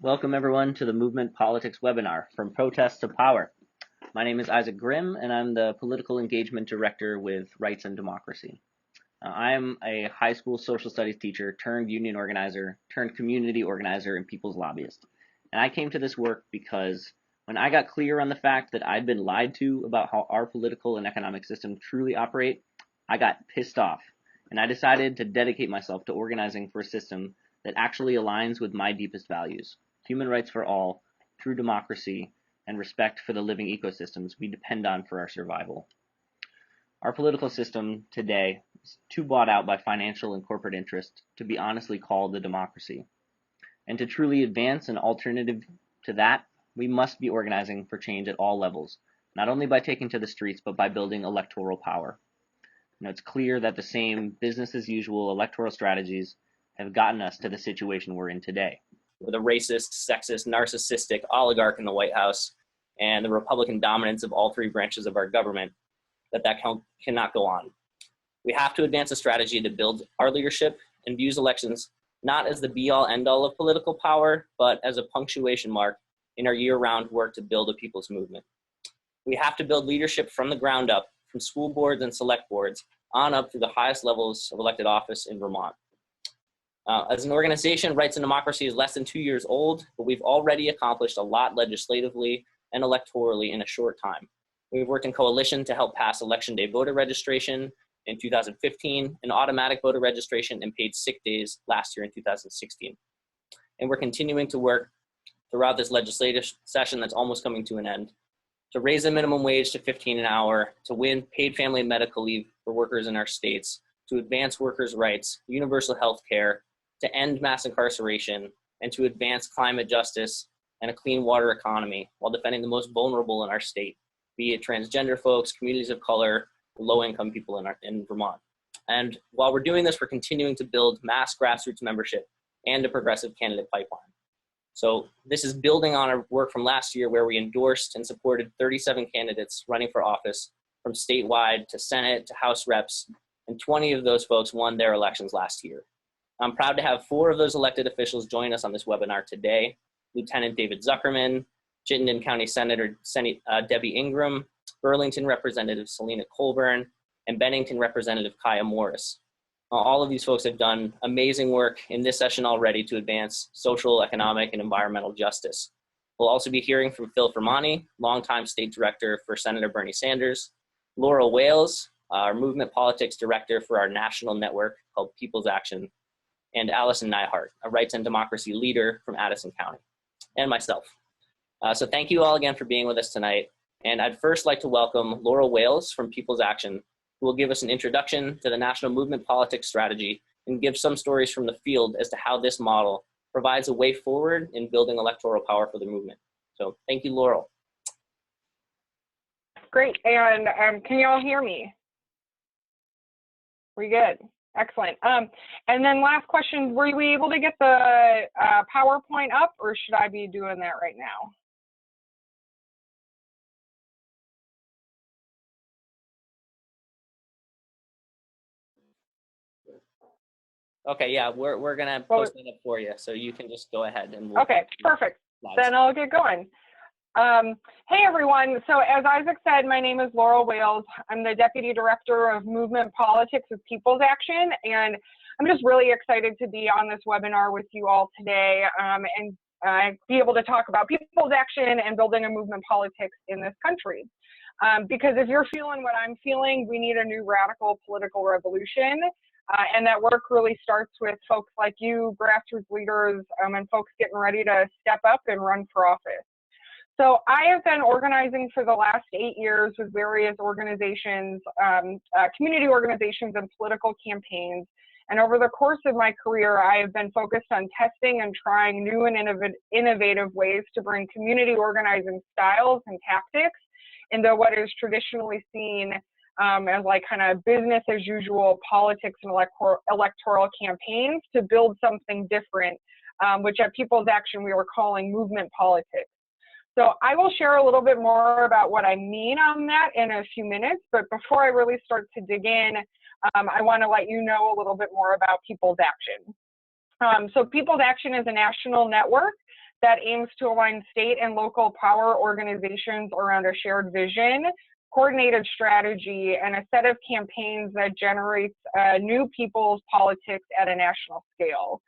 Welcome everyone to the Movement Politics webinar, From Protest to Power. My name is Isaac Grimm and I'm the Political Engagement Director with Rights and Democracy. I'm a high school social studies teacher turned union organizer, turned community organizer and people's lobbyist. And I came to this work because when I got clear on the fact that I'd been lied to about how our political and economic system truly operate, I got pissed off. And I decided to dedicate myself to organizing for a system that actually aligns with my deepest values: human rights for all, true democracy, and respect for the living ecosystems we depend on for our survival. Our political system today is too bought out by financial and corporate interest to be honestly called a democracy. And to truly advance an alternative to that, we must be organizing for change at all levels, not only by taking to the streets, but by building electoral power. It's clear that the same business as usual electoral strategies have gotten us to the situation we're in today, with a racist, sexist, narcissistic oligarch in the White House and the Republican dominance of all three branches of our government, that cannot go on. We have to advance a strategy to build our leadership and views elections not as the be-all, end-all of political power, but as a punctuation mark in our year-round work to build a people's movement. We have to build leadership from the ground up, from school boards and select boards, on up through the highest levels of elected office in Vermont. As an organization, Rights and Democracy is less than 2 years old, but we've already accomplished a lot legislatively and electorally in a short time. We've worked in coalition to help pass Election Day voter registration in 2015, and automatic voter registration and paid sick days last year in 2016. And we're continuing to work throughout this legislative session that's almost coming to an end to raise the minimum wage to $15 an hour, to win paid family and medical leave for workers in our states, to advance workers' rights, universal health care, to end mass incarceration, and to advance climate justice and a clean water economy while defending the most vulnerable in our state, be it transgender folks, communities of color, low-income people in Vermont. And while we're doing this, we're continuing to build mass grassroots membership and a progressive candidate pipeline. So this is building on our work from last year, where we endorsed and supported 37 candidates running for office, from statewide to Senate to House reps, and 20 of those folks won their elections last year. I'm proud to have 4 of those elected officials join us on this webinar today: Lieutenant David Zuckerman, Chittenden County Senator Debbie Ingram, Burlington Representative Lena Colburn, and Bennington Representative Kaya Morris. All of these folks have done amazing work in this session already to advance social, economic, and environmental justice. We'll also be hearing from Phil Fermani, longtime state director for Senator Bernie Sanders, Laurel Wales, our movement politics director for our national network called People's Action, and Allison Nyhart, a Rights and Democracy leader from Addison County, and myself. So thank you all again for being with us tonight. And I'd first like to welcome Laurel Wales from People's Action, who will give us an introduction to the national movement politics strategy and give some stories from the field as to how this model provides a way forward in building electoral power for the movement. So thank you, Laurel. Great, and can you all hear me? We good? Excellent. And then last question, were you able to get the PowerPoint up, or should I be doing that right now? Okay, yeah, we're gonna post it up for you, so you can just go ahead and okay, perfect. Then I'll get going. Hey everyone, so as Isaac said, my name is Laurel Wales. I'm the Deputy Director of Movement Politics with People's Action, and I'm just really excited to be on this webinar with you all today and be able to talk about People's Action and building a movement politics in this country. Because if you're feeling what I'm feeling, we need a new radical political revolution. And that work really starts with folks like you, grassroots leaders, and folks getting ready to step up and run for office. So I have been organizing for the last 8 years with various organizations, community organizations and political campaigns. And over the course of my career, I have been focused on testing and trying new and innovative ways to bring community organizing styles and tactics into what is traditionally seen as like kind of business as usual politics and electoral campaigns, to build something different, which at People's Action we were calling movement politics. So I will share a little bit more about what I mean on that in a few minutes, but before I really start to dig in, I want to let you know a little bit more about People's Action. So People's Action is a national network that aims to align state and local power organizations around a shared vision, coordinated strategy, and a set of campaigns that generates new people's politics at a national scale.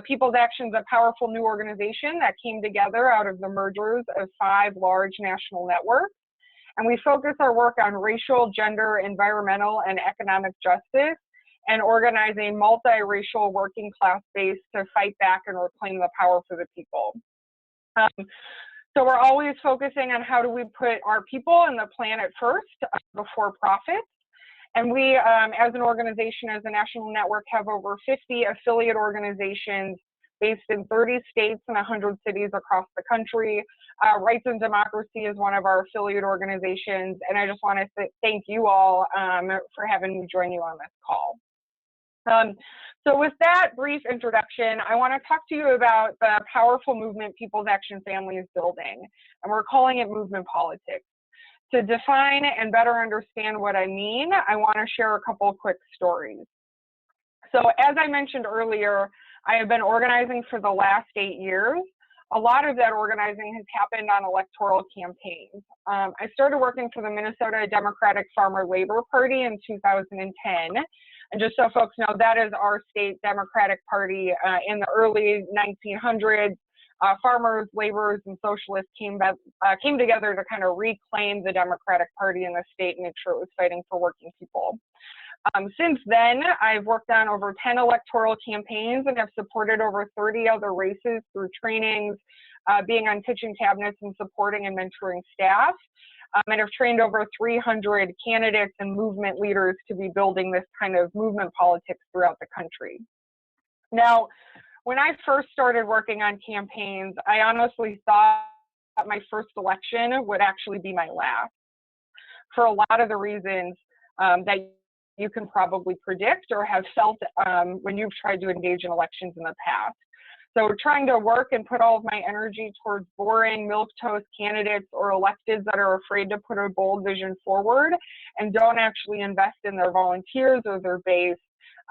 People's Action is a powerful new organization that came together out of the mergers of 5 large national networks. And we focus our work on racial, gender, environmental, and economic justice, and organize a multiracial working class base to fight back and reclaim the power for the people. So we're always focusing on how do we put our people and the planet first before profit. And we, as an organization, as a national network, have over 50 affiliate organizations based in 30 states and 100 cities across the country. Rights and Democracy is one of our affiliate organizations, and I just want to thank you all for having me join you on this call. So with that brief introduction, I want to talk to you about the powerful movement People's Action family is building, and we're calling it movement politics. To define and better understand what I mean, I want to share a couple of quick stories. So as I mentioned earlier, I have been organizing for the last 8 years. A lot of that organizing has happened on electoral campaigns. I started working for the Minnesota Democratic Farmer Labor Party in 2010. And just so folks know, that is our state Democratic Party. In the early 1900s, farmers, laborers, and socialists came together to kind of reclaim the Democratic Party in the state and make sure it was fighting for working people. Since then, I've worked on over 10 electoral campaigns and have supported over 30 other races through trainings, being on kitchen cabinets and supporting and mentoring staff. And have trained over 300 candidates and movement leaders to be building this kind of movement politics throughout the country. Now, when I first started working on campaigns, I honestly thought my first election would actually be my last, for a lot of the reasons that you can probably predict or have felt when you've tried to engage in elections in the past. So trying to work and put all of my energy towards boring, milquetoast candidates or electeds that are afraid to put a bold vision forward and don't actually invest in their volunteers or their base,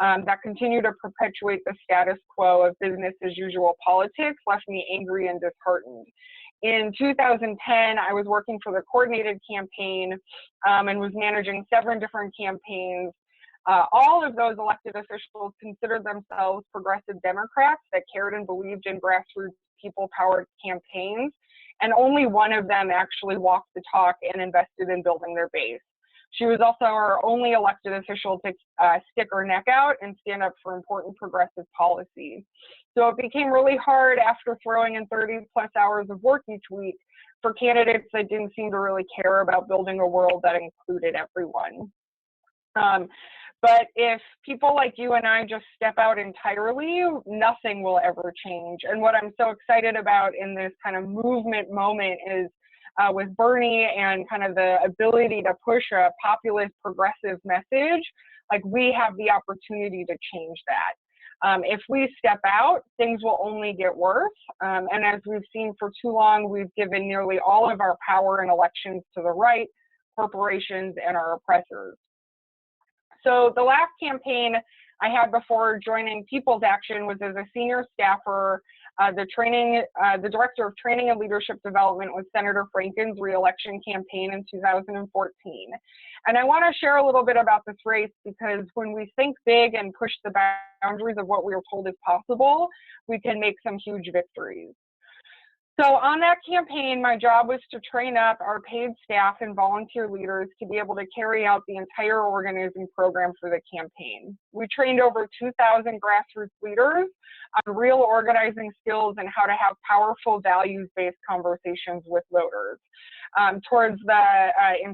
that continue to perpetuate the status quo of business as usual politics left me angry and disheartened. In 2010, I was working for the coordinated campaign and was managing 7 different campaigns. All of those elected officials considered themselves progressive Democrats that cared and believed in grassroots people-powered campaigns, and only one of them actually walked the talk and invested in building their base. She was also our only elected official to stick her neck out and stand up for important progressive policy. So it became really hard after throwing in 30+ hours of work each week for candidates that didn't seem to really care about building a world that included everyone. But if people like you and I just step out entirely, nothing will ever change. And what I'm so excited about in this kind of movement moment is with Bernie and kind of the ability to push a populist progressive message, like we have the opportunity to change that. If we step out, things will only get worse. And as we've seen for too long, we've given nearly all of our power in elections to the right, corporations, and our oppressors. So the last campaign I had before joining People's Action was as a senior staffer, the director of training and leadership development with Senator Franken's re-election campaign in 2014. And I want to share a little bit about this race because when we think big and push the boundaries of what we were told is possible, we can make some huge victories. So on that campaign, my job was to train up our paid staff and volunteer leaders to be able to carry out the entire organizing program for the campaign. We trained over 2,000 grassroots leaders on real organizing skills and how to have powerful values-based conversations with voters. In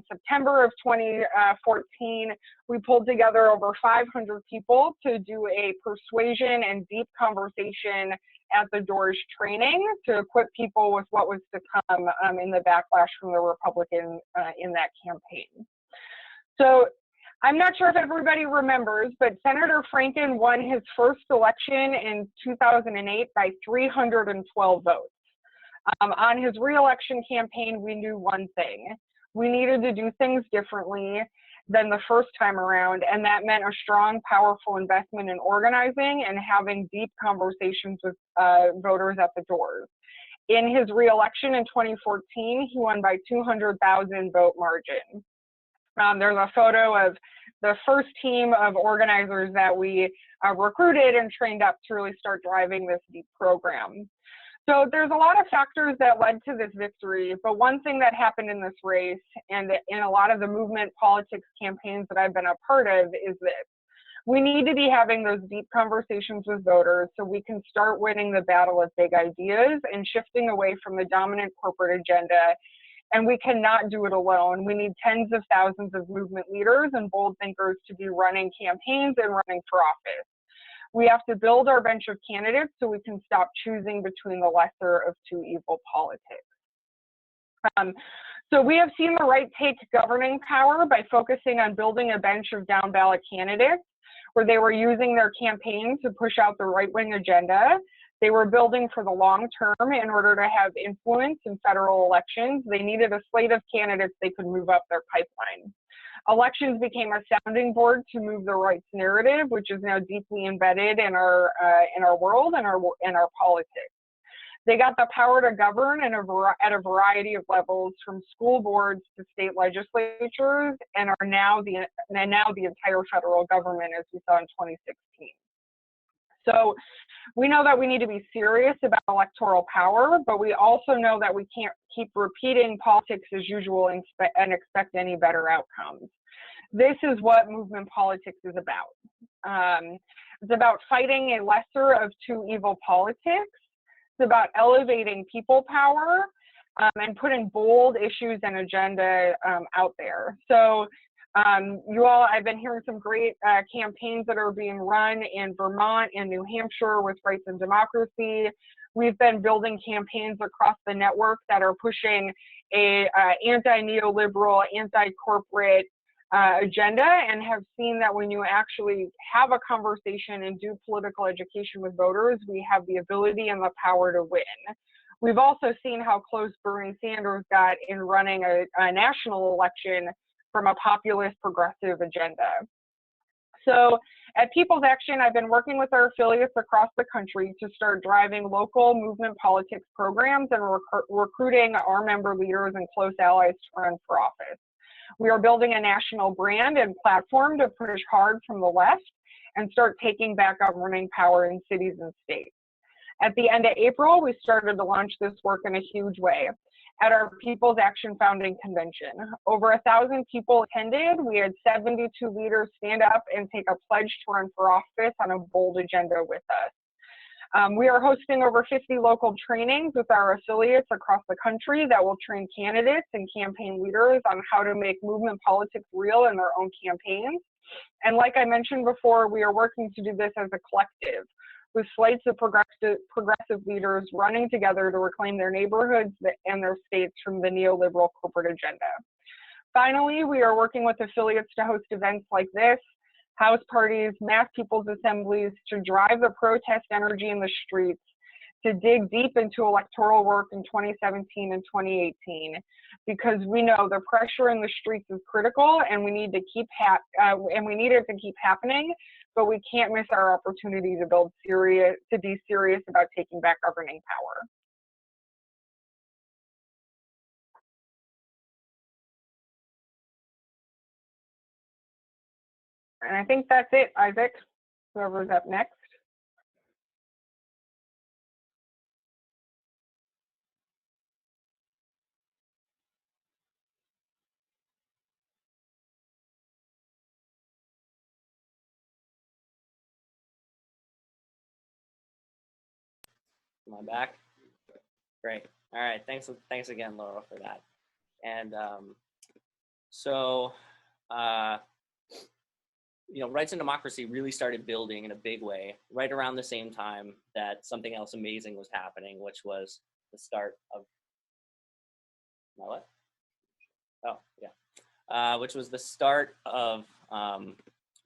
September of 2014, we pulled together over 500 people to do a persuasion and deep conversation at the doors training to equip people with what was to come in the backlash from the Republicans in that campaign. So I'm not sure if everybody remembers, but Senator Franken won his first election in 2008 by 312 votes. On his re-election campaign, we knew one thing. We needed to do things differently than the first time around, and that meant a strong, powerful investment in organizing and having deep conversations with voters at the doors. In his reelection in 2014, he won by 200,000 vote margin. There's a photo of the first team of organizers that we recruited and trained up to really start driving this deep program. So there's a lot of factors that led to this victory, but one thing that happened in this race and in a lot of the movement politics campaigns that I've been a part of is this. We need to be having those deep conversations with voters so we can start winning the battle of big ideas and shifting away from the dominant corporate agenda. And we cannot do it alone. We need tens of thousands of movement leaders and bold thinkers to be running campaigns and running for office. We have to build our bench of candidates so we can stop choosing between the lesser of two evil politics. So we have seen the right take governing power by focusing on building a bench of down ballot candidates where they were using their campaign to push out the right-wing agenda. They were building for the long term in order to have influence in federal elections. They needed a slate of candidates they could move up their pipeline. Elections became a sounding board to move the rights narrative, which is now deeply embedded in our world and our politics. They got the power to govern at a variety of levels, from school boards to state legislatures, and are now the entire federal government, as we saw in 2016. So we know that we need to be serious about electoral power, but we also know that we can't keep repeating politics as usual and expect any better outcomes. This is what movement politics is about. It's about fighting a lesser of two evil politics. It's about elevating people power and putting bold issues and agenda out there. So you all, I've been hearing some great campaigns that are being run in Vermont and New Hampshire with Rights and Democracy. We've been building campaigns across the network that are pushing a anti-neoliberal, anti-corporate agenda, and have seen that when you actually have a conversation and do political education with voters, we have the ability and the power to win. We've also seen how close Bernie Sanders got in running a national election from a populist progressive agenda. So at People's Action, I've been working with our affiliates across the country to start driving local movement politics programs and recruiting our member leaders and close allies to run for office. We are building a national brand and platform to push hard from the left and start taking back governing power in cities and states. At the end of April, we started to launch this work in a huge way at our People's Action Founding Convention. Over 1,000 people attended. We had 72 leaders stand up and take a pledge to run for office on a bold agenda with us. We are hosting over 50 local trainings with our affiliates across the country that will train candidates and campaign leaders on how to make movement politics real in their own campaigns. And like I mentioned before, we are working to do this as a collective, with slates of progressive leaders running together to reclaim their neighborhoods and their states from the neoliberal corporate agenda. Finally, we are working with affiliates to host events like this, house parties, mass people's assemblies, to drive the protest energy in the streets, to dig deep into electoral work in 2017 and 2018, because we know the pressure in the streets is critical, and we need to keep it to keep happening, but we can't miss our opportunity to be serious about taking back governing power. And I think that's it, Isaac. Whoever's up next. Am I back? Great. All right. Thanks again, Laura, for that. And Rights and Democracy really started building in a big way right around the same time that something else amazing was happening, which was the start of which was the start of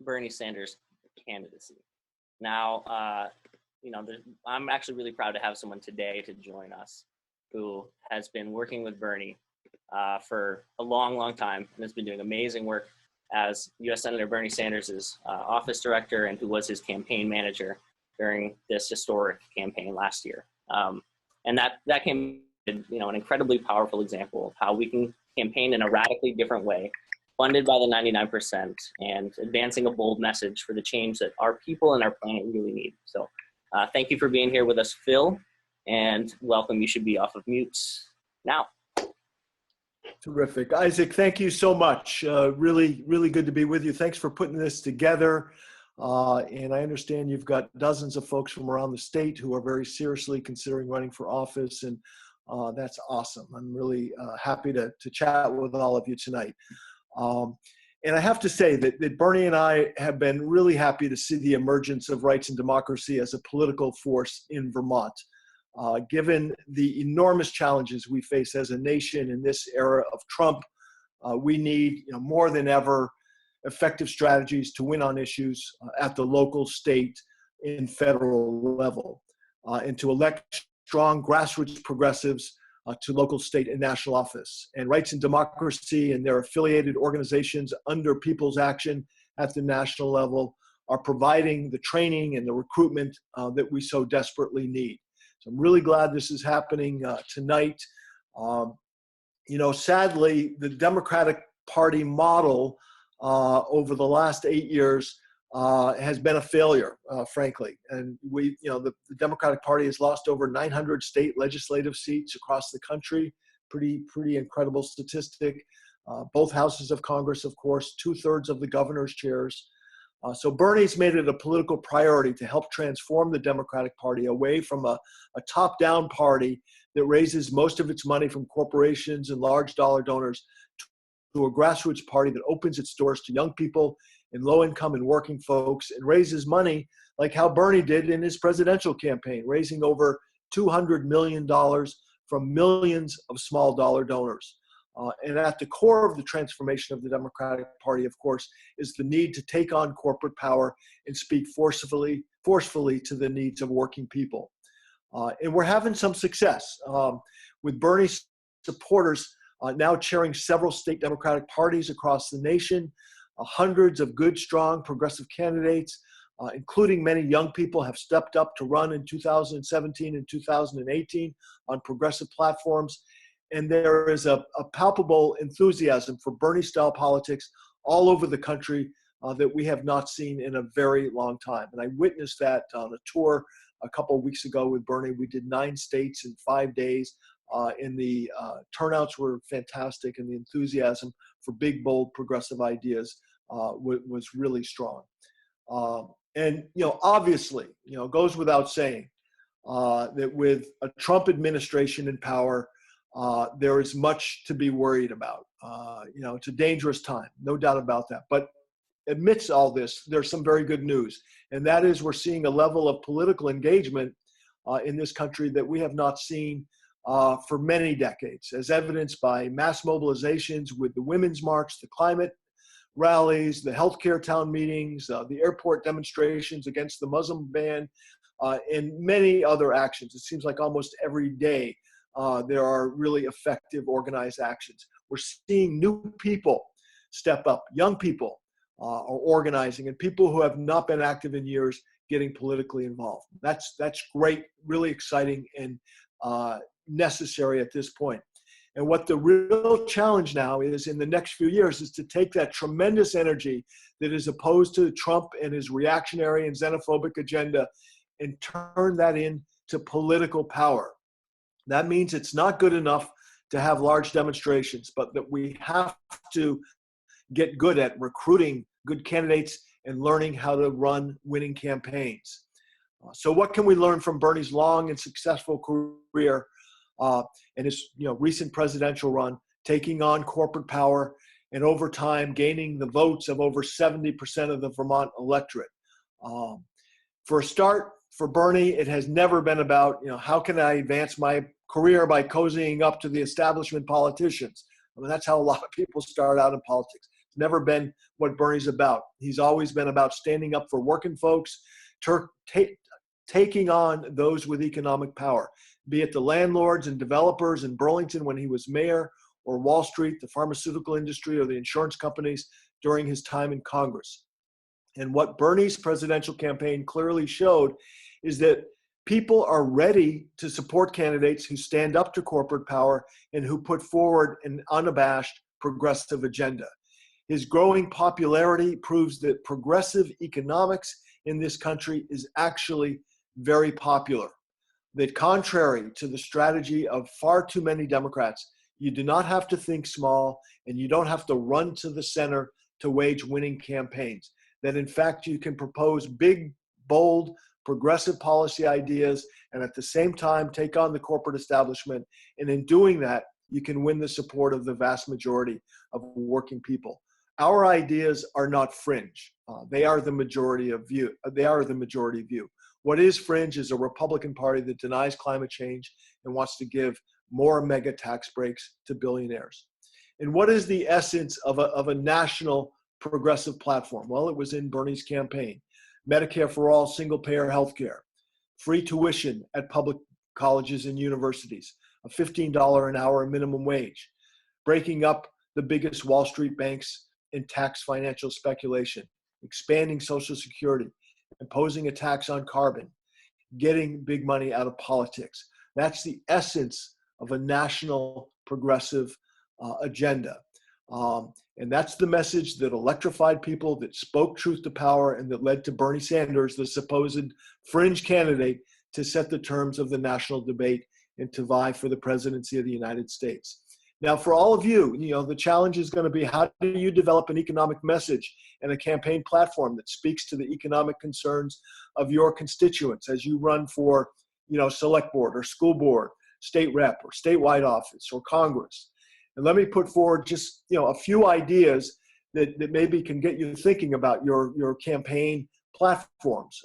Bernie Sanders' candidacy. Now, I'm actually really proud to have someone today to join us who has been working with Bernie for a long, long time and has been doing amazing work as U.S. Senator Bernie Sanders' office director, and who was his campaign manager during this historic campaign last year. And that came, an incredibly powerful example of how we can campaign in a radically different way, funded by the 99%, and advancing a bold message for the change that our people and our planet really need. So thank you for being here with us, Phil, and welcome. You should be off of mute now. Terrific. Isaac, thank you so much. Really, really good to be with you. Thanks for putting this together. And I understand you've got dozens of folks from around the state who are very seriously considering running for office, and that's awesome. I'm really happy to chat with all of you tonight. And I have to say that Bernie and I have been really happy to see the emergence of rights and democracy as a political force in Vermont. Given the enormous challenges we face as a nation in this era of Trump, we need more than ever effective strategies to win on issues at the local, state, and federal level, and to elect strong grassroots progressives to local, state, and national office. And Rights and Democracy and their affiliated organizations under People's Action at the national level are providing the training and the recruitment that we so desperately need. So I'm really glad this is happening tonight. Sadly, the Democratic Party model over the last 8 years has been a failure, frankly. And the Democratic Party has lost over 900 state legislative seats across the country. Pretty incredible statistic. Both houses of Congress, of course, 2/3 of the governor's chairs. So Bernie's made it a political priority to help transform the Democratic Party away from a top-down party that raises most of its money from corporations and large dollar donors to a grassroots party that opens its doors to young people and low-income and working folks and raises money like how Bernie did in his presidential campaign, raising over $200 million from millions of small dollar donors. And at the core of the transformation of the Democratic Party, of course, is the need to take on corporate power and speak forcefully to the needs of working people. And we're having some success with Bernie's supporters now chairing several state Democratic parties across the nation. Hundreds of good, strong, progressive candidates, including many young people, have stepped up to run in 2017 and 2018 on progressive platforms. And there is a palpable enthusiasm for Bernie-style politics all over the country that we have not seen in a very long time. And I witnessed that on a tour a couple of weeks ago with Bernie. We did 9 states in 5 days, and the turnouts were fantastic, and the enthusiasm for big, bold, progressive ideas was really strong. And obviously, it goes without saying that with a Trump administration in power, there is much to be worried about. It's a dangerous time, no doubt about that. But amidst all this, there's some very good news. And that is we're seeing a level of political engagement in this country that we have not seen for many decades, as evidenced by mass mobilizations with the Women's March, the climate rallies, the healthcare town meetings, the airport demonstrations against the Muslim ban, and many other actions. It seems like almost every day there are really effective organized actions. We're seeing new people step up, young people are organizing, and people who have not been active in years getting politically involved. That's great, really exciting, and necessary at this point. And what the real challenge now is in the next few years is to take that tremendous energy that is opposed to Trump and his reactionary and xenophobic agenda and turn that into political power. That means it's not good enough to have large demonstrations, but that we have to get good at recruiting good candidates and learning how to run winning campaigns. So what can we learn from Bernie's long and successful career and his recent presidential run, taking on corporate power and over time gaining the votes of over 70% of the Vermont electorate? For a start, for Bernie, it has never been about, how can I advance my career by cozying up to the establishment politicians? I mean, that's how a lot of people start out in politics. It's never been what Bernie's about. He's always been about standing up for working folks, taking on those with economic power, be it the landlords and developers in Burlington when he was mayor, or Wall Street, the pharmaceutical industry, or the insurance companies during his time in Congress. And what Bernie's presidential campaign clearly showed is that People are ready to support candidates who stand up to corporate power and who put forward an unabashed progressive agenda. His growing popularity proves that progressive economics in this country is actually very popular. That contrary to the strategy of far too many Democrats, you do not have to think small and you don't have to run to the center to wage winning campaigns. That in fact, you can propose big, bold, progressive policy ideas and at the same time take on the corporate establishment. And in doing that, you can win the support of the vast majority of working people. Our ideas are not fringe. They are the majority view. What is fringe is a Republican Party that denies climate change and wants to give more mega tax breaks to billionaires. And what is the essence of a national progressive platform? Well, it was in Bernie's campaign. Medicare for all, single-payer health care, free tuition at public colleges and universities, a $15 an hour minimum wage, breaking up the biggest Wall Street banks in tax financial speculation, expanding Social Security, imposing a tax on carbon, getting big money out of politics. That's the essence of a national progressive agenda. And that's the message that electrified people, that spoke truth to power, and that led to Bernie Sanders, the supposed fringe candidate, to set the terms of the national debate and to vie for the presidency of the United States. Now, for all of you, the challenge is going to be, how do you develop an economic message and a campaign platform that speaks to the economic concerns of your constituents as you run for, select board or school board, state rep or statewide office or Congress? And let me put forward just, a few ideas that maybe can get you thinking about your campaign platforms.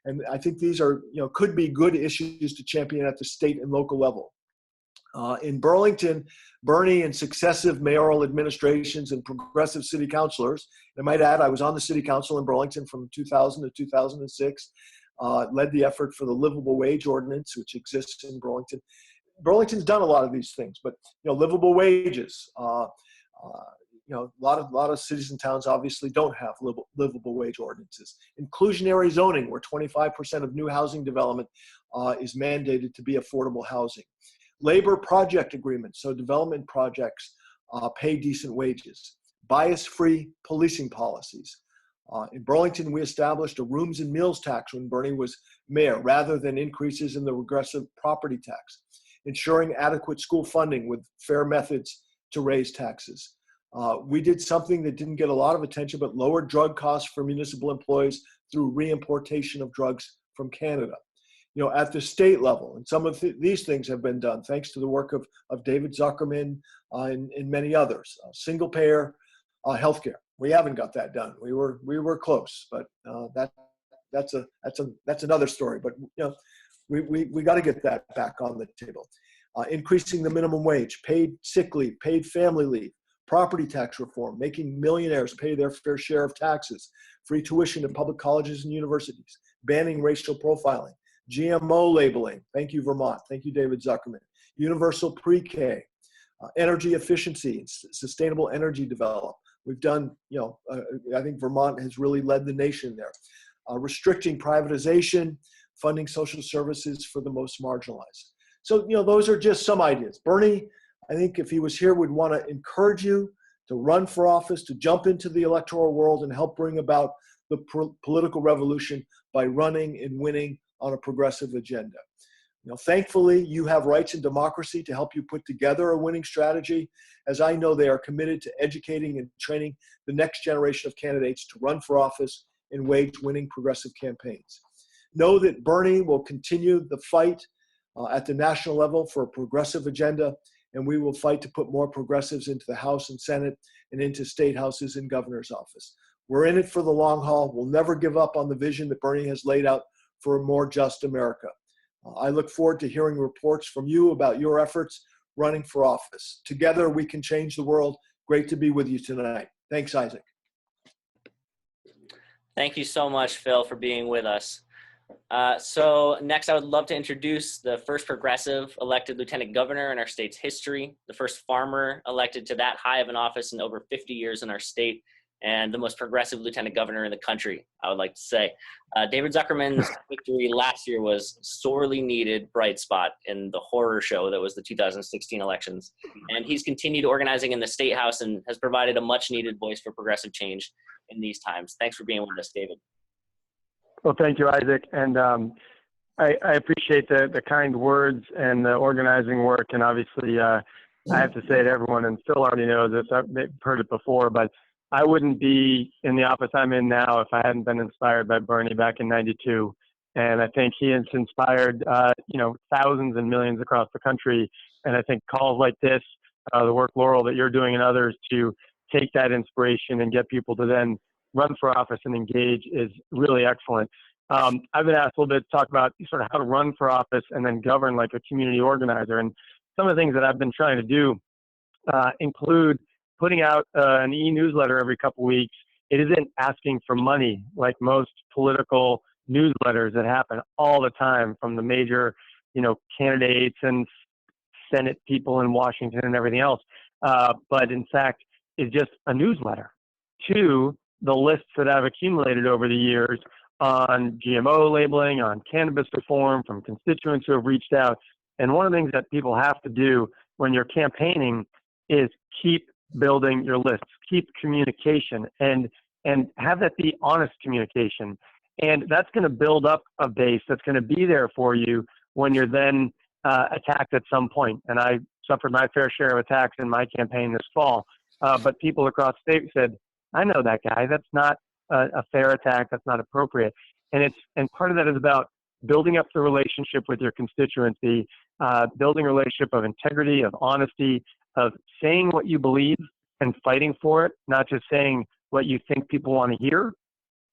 And I think these are, could be good issues to champion at the state and local level. In Burlington, Bernie and successive mayoral administrations and progressive city councilors, I might add, I was on the city council in Burlington from 2000 to 2006, led the effort for the livable wage ordinance, which exists in Burlington. Burlington's done a lot of these things, but livable wages. A lot of cities and towns obviously don't have livable wage ordinances. Inclusionary zoning, where 25% of new housing development is mandated to be affordable housing. Labor project agreements, so development projects pay decent wages. Bias-free policing policies. In Burlington, we established a rooms and meals tax when Bernie was mayor, rather than increases in the regressive property tax. Ensuring adequate school funding with fair methods to raise taxes. We did something that didn't get a lot of attention, but lowered drug costs for municipal employees through reimportation of drugs from Canada. At the state level, and some of these things have been done thanks to the work of David Zuckerman and many others. Single payer healthcare. We haven't got that done. We were close, but that's another story. But we got to get that back on the table. Increasing the minimum wage, paid sick leave, paid family leave, property tax reform, making millionaires pay their fair share of taxes, free tuition in public colleges and universities, banning racial profiling, GMO labeling. Thank you, Vermont. Thank you, David Zuckerman. Universal pre-K, energy efficiency, and sustainable energy development. We've done, I think Vermont has really led the nation there. Restricting privatization, funding social services for the most marginalized. So, those are just some ideas. Bernie, I think if he was here, would want to encourage you to run for office, to jump into the electoral world and help bring about the political revolution by running and winning on a progressive agenda. Thankfully, you have Rights and Democracy to help you put together a winning strategy, as I know they are committed to educating and training the next generation of candidates to run for office and wage winning progressive campaigns. Know that Bernie will continue the fight at the national level for a progressive agenda, and we will fight to put more progressives into the House and Senate and into state houses and governor's office. We're in it for the long haul. We'll never give up on the vision that Bernie has laid out for a more just America. I look forward to hearing reports from you about your efforts running for office. Together, we can change the world. Great to be with you tonight. Thanks, Isaac. Thank you so much, Phil, for being with us. So next, I would love to introduce the first progressive elected lieutenant governor in our state's history, the first farmer elected to that high of an office in over 50 years in our state, and the most progressive lieutenant governor in the country, I would like to say. David Zuckerman's victory last year was sorely needed bright spot in the horror show that was the 2016 elections. And he's continued organizing in the State House and has provided a much needed voice for progressive change in these times. Thanks for being with us, David. Well, thank you, Isaac. And I appreciate the kind words and the organizing work. And obviously, I have to say to everyone, and Phil already knows this, I've heard it before, but I wouldn't be in the office I'm in now if I hadn't been inspired by Bernie back in '92. And I think he has inspired, thousands and millions across the country. And I think calls like this, the work, Laurel, that you're doing and others to take that inspiration and get people to then run for office and engage is really excellent. I've been asked a little bit to talk about sort of how to run for office and then govern like a community organizer. And some of the things that I've been trying to do include putting out an e-newsletter every couple weeks. It isn't asking for money like most political newsletters that happen all the time from the major, candidates and Senate people in Washington and everything else. But in fact, it's just a newsletter to the lists that I've accumulated over the years on GMO labeling, on cannabis reform from constituents who have reached out. And one of the things that people have to do when you're campaigning is keep building your lists, keep communication, and have that be honest communication. And that's going to build up a base that's going to be there for you when you're then attacked at some point. And I suffered my fair share of attacks in my campaign this fall. But people across the state said, I know that guy. That's not a fair attack. That's not appropriate. And part of that is about building up the relationship with your constituency, building a relationship of integrity, of honesty, of saying what you believe and fighting for it, not just saying what you think people want to hear.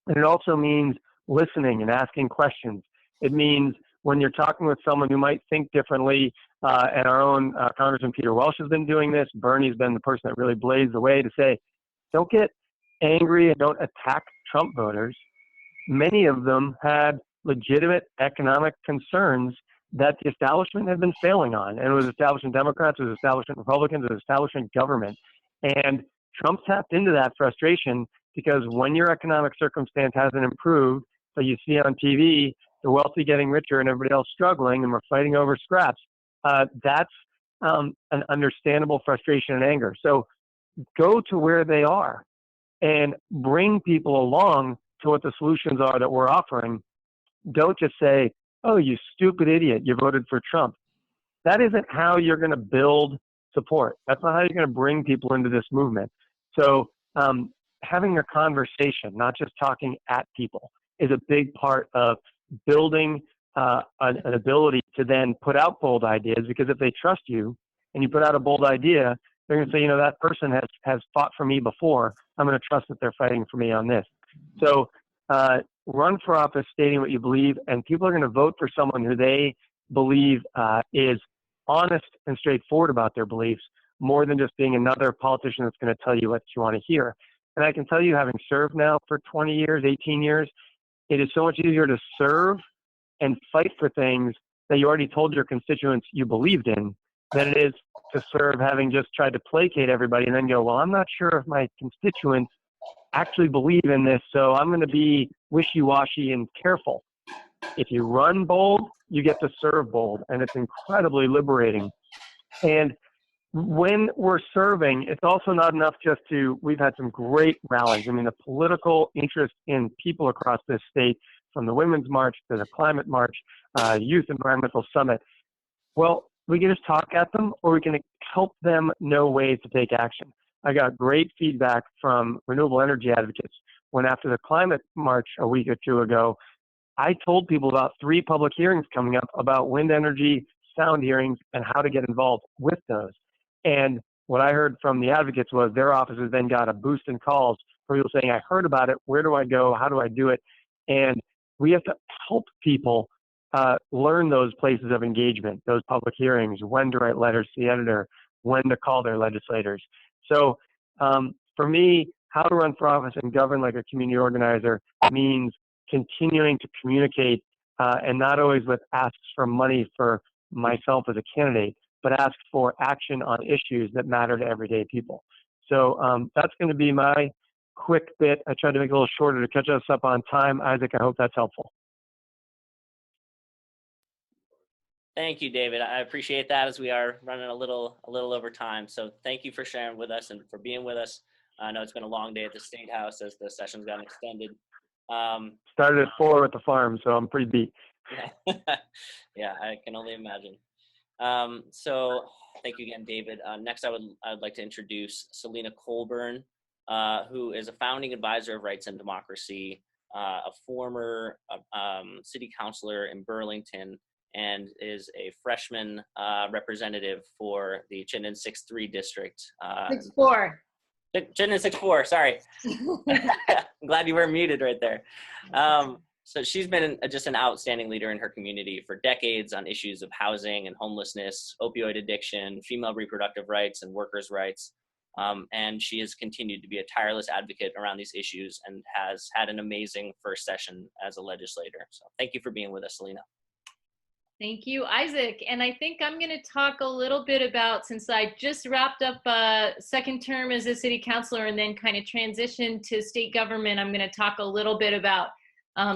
And it also means listening and asking questions. It means when you're talking with someone who might think differently, and our own Congressman Peter Welch has been doing this, Bernie's been the person that really blazed the way to say, don't get angry and don't attack Trump voters. Many of them had legitimate economic concerns that the establishment had been failing on. And it was establishment Democrats, it was establishment Republicans, it was establishment government. And Trump tapped into that frustration because when your economic circumstance hasn't improved, so you see on TV, the wealthy getting richer and everybody else struggling and we're fighting over scraps, that's an understandable frustration and anger. So go to where they are and bring people along to what the solutions are that we're offering. Don't just say, oh, you stupid idiot, you voted for Trump. That isn't how you're going to build support. That's not how you're going to bring people into this movement. So having a conversation, not just talking at people, is a big part of building an ability to then put out bold ideas, because if they trust you and you put out a bold idea, they're going to say, that person has fought for me before. I'm going to trust that they're fighting for me on this. So run for office stating what you believe, and people are going to vote for someone who they believe is honest and straightforward about their beliefs, more than just being another politician that's going to tell you what you want to hear. And I can tell you, having served now for 20 years, 18 years, it is so much easier to serve and fight for things that you already told your constituents you believed in than it is to serve having just tried to placate everybody and then go, well, I'm not sure if my constituents actually believe in this, so I'm going to be wishy-washy and careful. If you run bold, you get to serve bold, and it's incredibly liberating. And when we're serving, it's also not enough just we've had some great rallies. I mean, the political interest in people across this state, from the Women's March to the Climate March, Youth Environmental Summit. Well, we can just talk at them, or we can help them know ways to take action. I got great feedback from renewable energy advocates when, after the Climate March a week or two ago, I told people about 3 public hearings coming up about wind energy sound hearings and how to get involved with those. And what I heard from the advocates was their offices then got a boost in calls for people saying, I heard about it. Where do I go? How do I do it? And we have to help people learn those places of engagement, those public hearings, when to write letters to the editor, when to call their legislators. So for me, how to run for office and govern like a community organizer means continuing to communicate and not always with asks for money for myself as a candidate, but ask for action on issues that matter to everyday people. So that's going to be my quick bit. I tried to make it a little shorter to catch us up on time. Isaac, I hope that's helpful. Thank you, David. I appreciate that, as we are running a little over time. So thank you for sharing with us and for being with us. I know it's been a long day at the State House as the session's gotten extended. Started at 4 at the farm, so I'm pretty beat. Yeah, yeah, I can only imagine. So thank you again, David. Next, I'd like to introduce Lena Colburn, who is a founding advisor of Rights and Democracy, a former city councilor in Burlington, and is a freshman representative for the Chittenden 6-3 district. 6-4. Chittenden 6-4, sorry. I'm glad you weren't muted right there. So she's been just an outstanding leader in her community for decades on issues of housing and homelessness, opioid addiction, female reproductive rights, and workers' rights. And she has continued to be a tireless advocate around these issues and has had an amazing first session as a legislator. So thank you for being with us, Lena. Thank you, Isaac. And I think I'm going to talk a little bit about, since I just wrapped up a second term as a city councilor and then kind of transitioned to state government, I'm going to talk a little bit about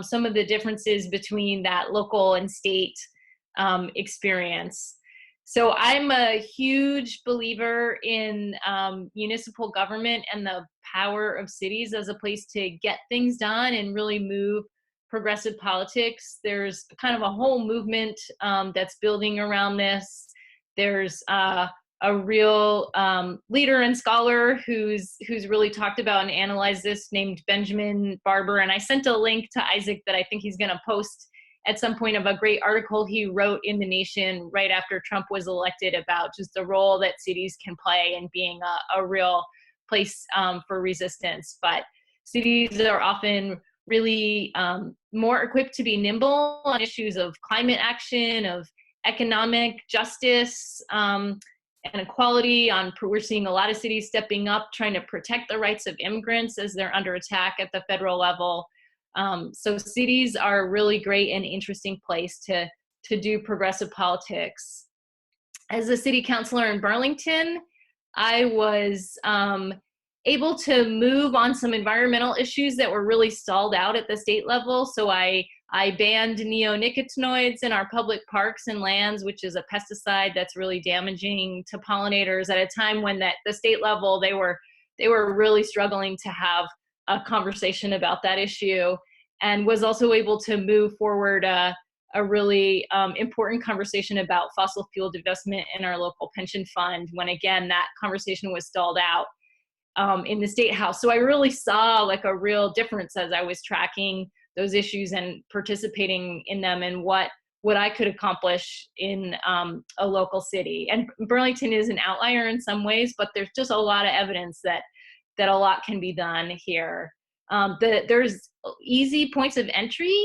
some of the differences between that local and state experience. So I'm a huge believer in municipal government and the power of cities as a place to get things done and really move progressive politics. There's kind of a whole movement that's building around this. There's a real leader and scholar who's really talked about and analyzed this, named Benjamin Barber. And I sent a link to Isaac that I think he's going to post at some point, of a great article he wrote in The Nation right after Trump was elected about just the role that cities can play in being a real place for resistance. But cities are often really more equipped to be nimble on issues of climate action, of economic justice, and equality. We're seeing a lot of cities stepping up, trying to protect the rights of immigrants as they're under attack at the federal level. So cities are a really great and interesting place to do progressive politics. As a city councilor in Burlington, I was able to move on some environmental issues that were really stalled out at the state level. So I banned neonicotinoids in our public parks and lands, which is a pesticide that's really damaging to pollinators at a time when at the state level they were really struggling to have a conversation about that issue, and was also able to move forward a really important conversation about fossil fuel divestment in our local pension fund, when again that conversation was stalled out in the State House. So I really saw like a real difference as I was tracking those issues and participating in them, and what I could accomplish in a local city. And Burlington is an outlier in some ways, but there's just a lot of evidence that a lot can be done here. There's easy points of entry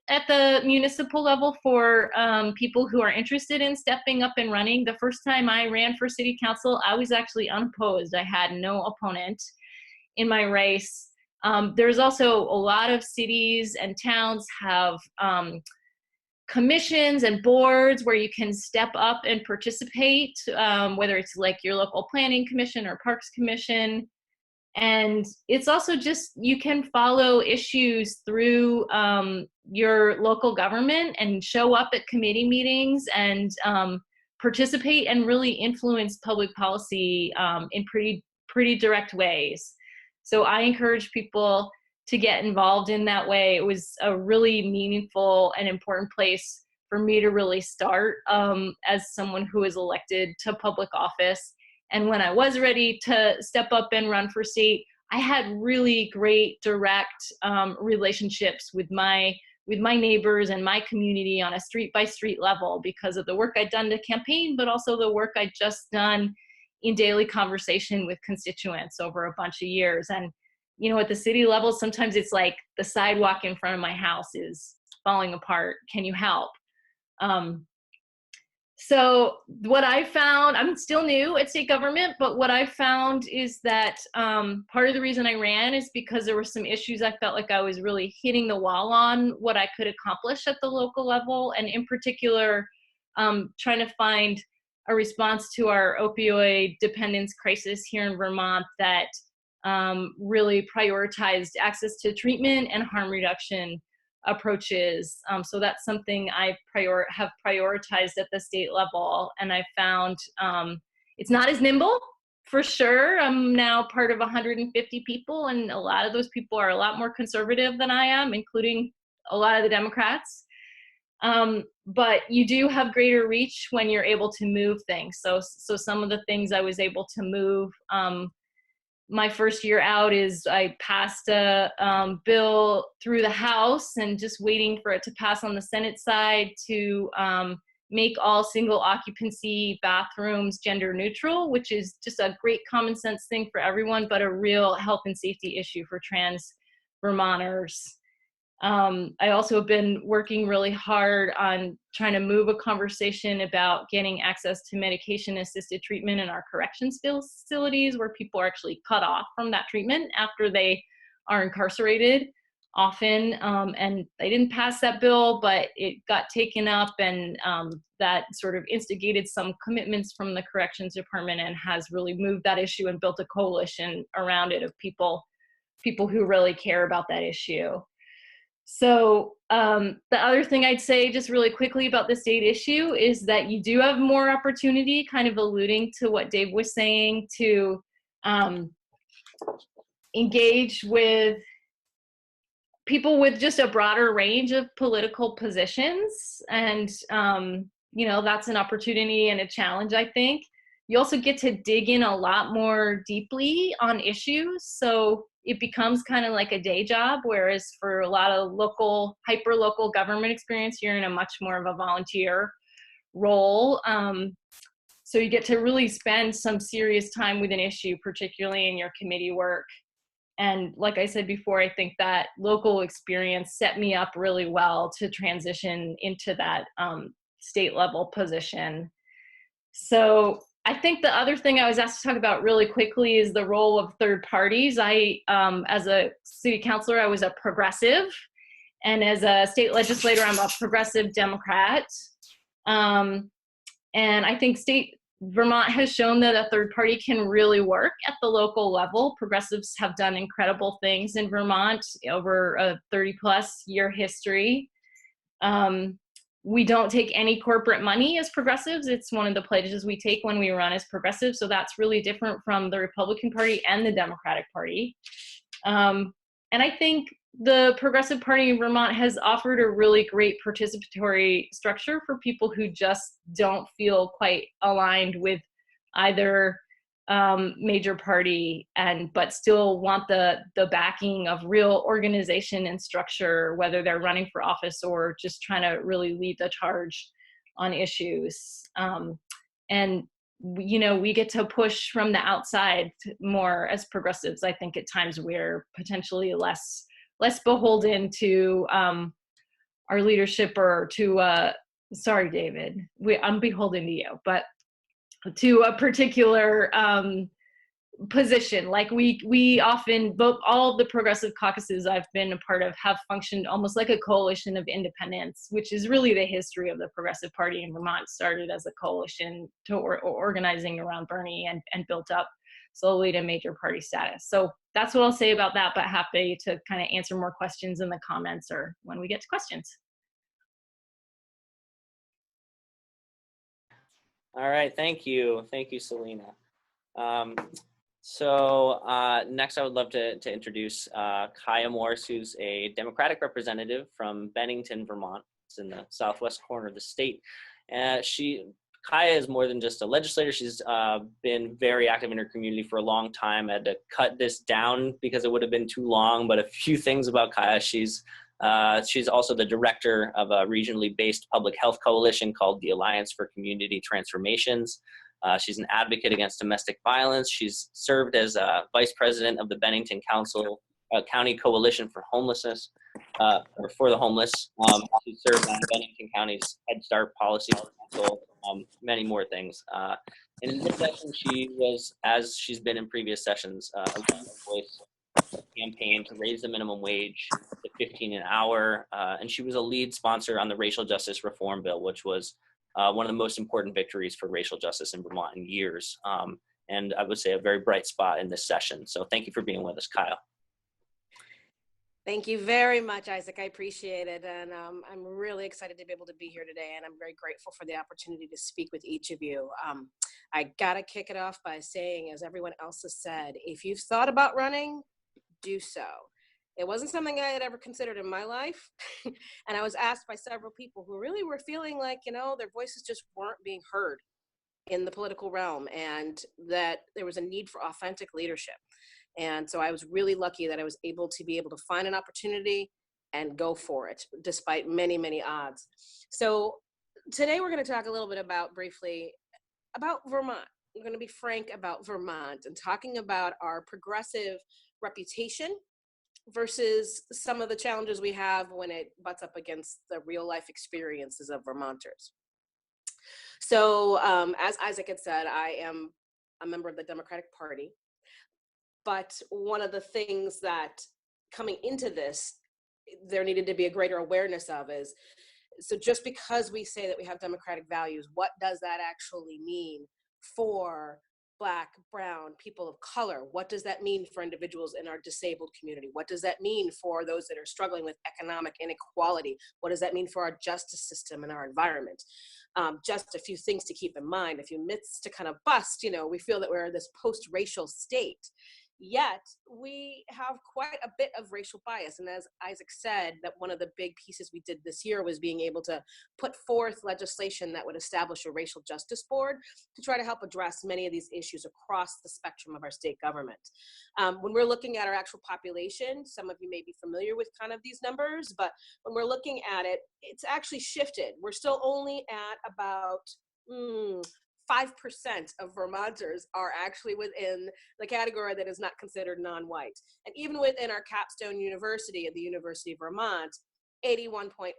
at the municipal level for people who are interested in stepping up and running. The first time I ran for city council, I was actually unopposed. I had no opponent in my race. There's also a lot of cities and towns have commissions and boards where you can step up and participate, whether it's like your local planning commission or parks commission. And it's also just, you can follow issues through your local government and show up at committee meetings and participate and really influence public policy in pretty direct ways. So I encourage people to get involved in that way. It was a really meaningful and important place for me to really start as someone who is elected to public office. And when I was ready to step up and run for state, I had really great direct relationships with my neighbors and my community on a street-by-street level because of the work I'd done to campaign, but also the work I'd just done in daily conversation with constituents over a bunch of years. And, you know, at the city level, sometimes it's like the sidewalk in front of my house is falling apart. Can you help? So what I found, I'm still new at state government, but what I found is that part of the reason I ran is because there were some issues I felt like I was really hitting the wall on what I could accomplish at the local level, and in particular, trying to find a response to our opioid dependence crisis here in Vermont that really prioritized access to treatment and harm reduction approaches. So that's something I have prioritized at the state level, and I found it's not as nimble, for sure. I'm now part of 150 people, and a lot of those people are a lot more conservative than I am, including a lot of the Democrats. But you do have greater reach when you're able to move things. So some of the things I was able to move my first year out is I passed a bill through the House and just waiting for it to pass on the Senate side to make all single occupancy bathrooms gender neutral, which is just a great common sense thing for everyone, but a real health and safety issue for trans Vermonters. I also have been working really hard on trying to move a conversation about getting access to medication-assisted treatment in our corrections facilities, where people are actually cut off from that treatment after they are incarcerated often. And they didn't pass that bill, but it got taken up, and that sort of instigated some commitments from the corrections department and has really moved that issue and built a coalition around it of people who really care about that issue. So the other thing I'd say just really quickly about the state issue is that you do have more opportunity, kind of alluding to what Dave was saying, to engage with people with just a broader range of political positions. And, that's an opportunity and a challenge, I think. You also get to dig in a lot more deeply on issues. So it becomes kind of like a day job, whereas for a lot of hyper-local government experience, you're in a much more of a volunteer role. So you get to really spend some serious time with an issue, particularly in your committee work. And like I said before, I think that local experience set me up really well to transition into that state level position. So I think the other thing I was asked to talk about really quickly is the role of third parties. As a city councilor, I was a progressive, and as a state legislator, I'm a progressive Democrat. And I think Vermont has shown that a third party can really work at the local level. Progressives have done incredible things in Vermont over a 30-plus year history. We don't take any corporate money as progressives. It's one of the pledges we take when we run as progressives. So that's really different from the Republican Party and the Democratic Party. And I think the Progressive Party in Vermont has offered a really great participatory structure for people who just don't feel quite aligned with either major party, but still want the backing of real organization and structure, whether they're running for office or just trying to really lead the charge on issues. And we get to push from the outside more as progressives. I think at times we're potentially less beholden to our leadership or to sorry, David, I'm beholden to you, but to a particular position. Like we often vote. All of the progressive caucuses I've been a part of have functioned almost like a coalition of independents, which is really the history of the Progressive Party in Vermont. Started as a coalition to organizing around Bernie and built up slowly to major party status. So that's what I'll say about that, but happy to kind of answer more questions in the comments or when we get to questions. All right, thank you, Selena. So next I would love to introduce Kaya Morse, who's a Democratic representative from Bennington, Vermont. It's in the southwest corner of the state. Kaya is more than just a legislator. She's been very active in her community for a long time. I had to cut this down because it would have been too long, but a few things about Kaya. She's also the director of a regionally based public health coalition called the Alliance for Community Transformations. She's an advocate against domestic violence. She's served as vice president of the Bennington County Coalition for Homelessness, or for the homeless. She served on Bennington County's Head Start Policy Council, many more things. And in this session, she was, as she's been in previous sessions, a voice campaign to raise the minimum wage to $15 an hour, and she was a lead sponsor on the Racial Justice Reform Bill, which was one of the most important victories for racial justice in Vermont in years. and I would say a very bright spot in this session. So thank you for being with us, Kyle. Thank you very much, Isaac. I appreciate it. And I'm really excited to be able to be here today. And I'm very grateful for the opportunity to speak with each of you. I got to kick it off by saying, as everyone else has said, if you've thought about running, do so. It wasn't something I had ever considered in my life. And I was asked by several people who really were feeling like, their voices just weren't being heard in the political realm, and that there was a need for authentic leadership. And so I was really lucky that I was able to find an opportunity and go for it, despite many, many odds. So today we're going to talk a little bit briefly about Vermont. We're going to be frank about Vermont and talking about our progressive reputation versus some of the challenges we have when it butts up against the real life experiences of Vermonters. So as Isaac had said, I am a member of the Democratic Party. But one of the things that coming into this, there needed to be a greater awareness of is, so just because we say that we have democratic values, what does that actually mean for Black, brown, people of color? What does that mean for individuals in our disabled community? What does that mean for those that are struggling with economic inequality? What does that mean for our justice system and our environment? Just a few things to keep in mind, a few myths to kind of bust. We feel that we're this post-racial state. Yet we have quite a bit of racial bias. And as Isaac said, that one of the big pieces we did this year was being able to put forth legislation that would establish a racial justice board to try to help address many of these issues across the spectrum of our state government. When we're looking at our actual population, some of you may be familiar with kind of these numbers, but when we're looking at it, it's actually shifted. We're still only at about 5% of Vermonters are actually within the category that is not considered non-white. And even within our capstone university at the University of Vermont, 81.8%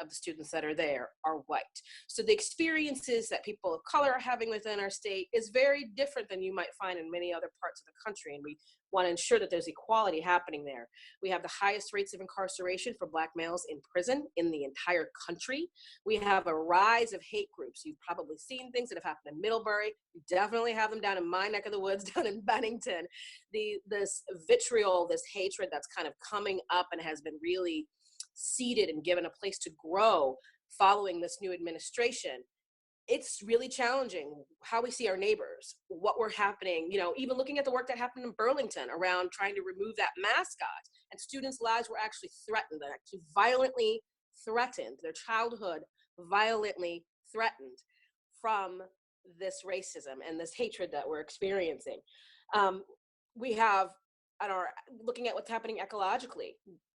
of the students that are there are white. So the experiences that people of color are having within our state is very different than you might find in many other parts of the country. And we want to ensure that there's equality happening there. We have the highest rates of incarceration for Black males in prison in the entire country. We have a rise of hate groups. You've probably seen things that have happened in Middlebury. You definitely have them down in my neck of the woods, down in Bennington. This vitriol, this hatred that's kind of coming up and has been really seeded and given a place to grow following this new administration. It's really challenging how we see our neighbors, what we're happening, even looking at the work that happened in Burlington around trying to remove that mascot, and students' lives were actually threatened, and actually violently threatened, their childhood violently threatened from this racism and this hatred that we're experiencing. We have, looking at what's happening ecologically,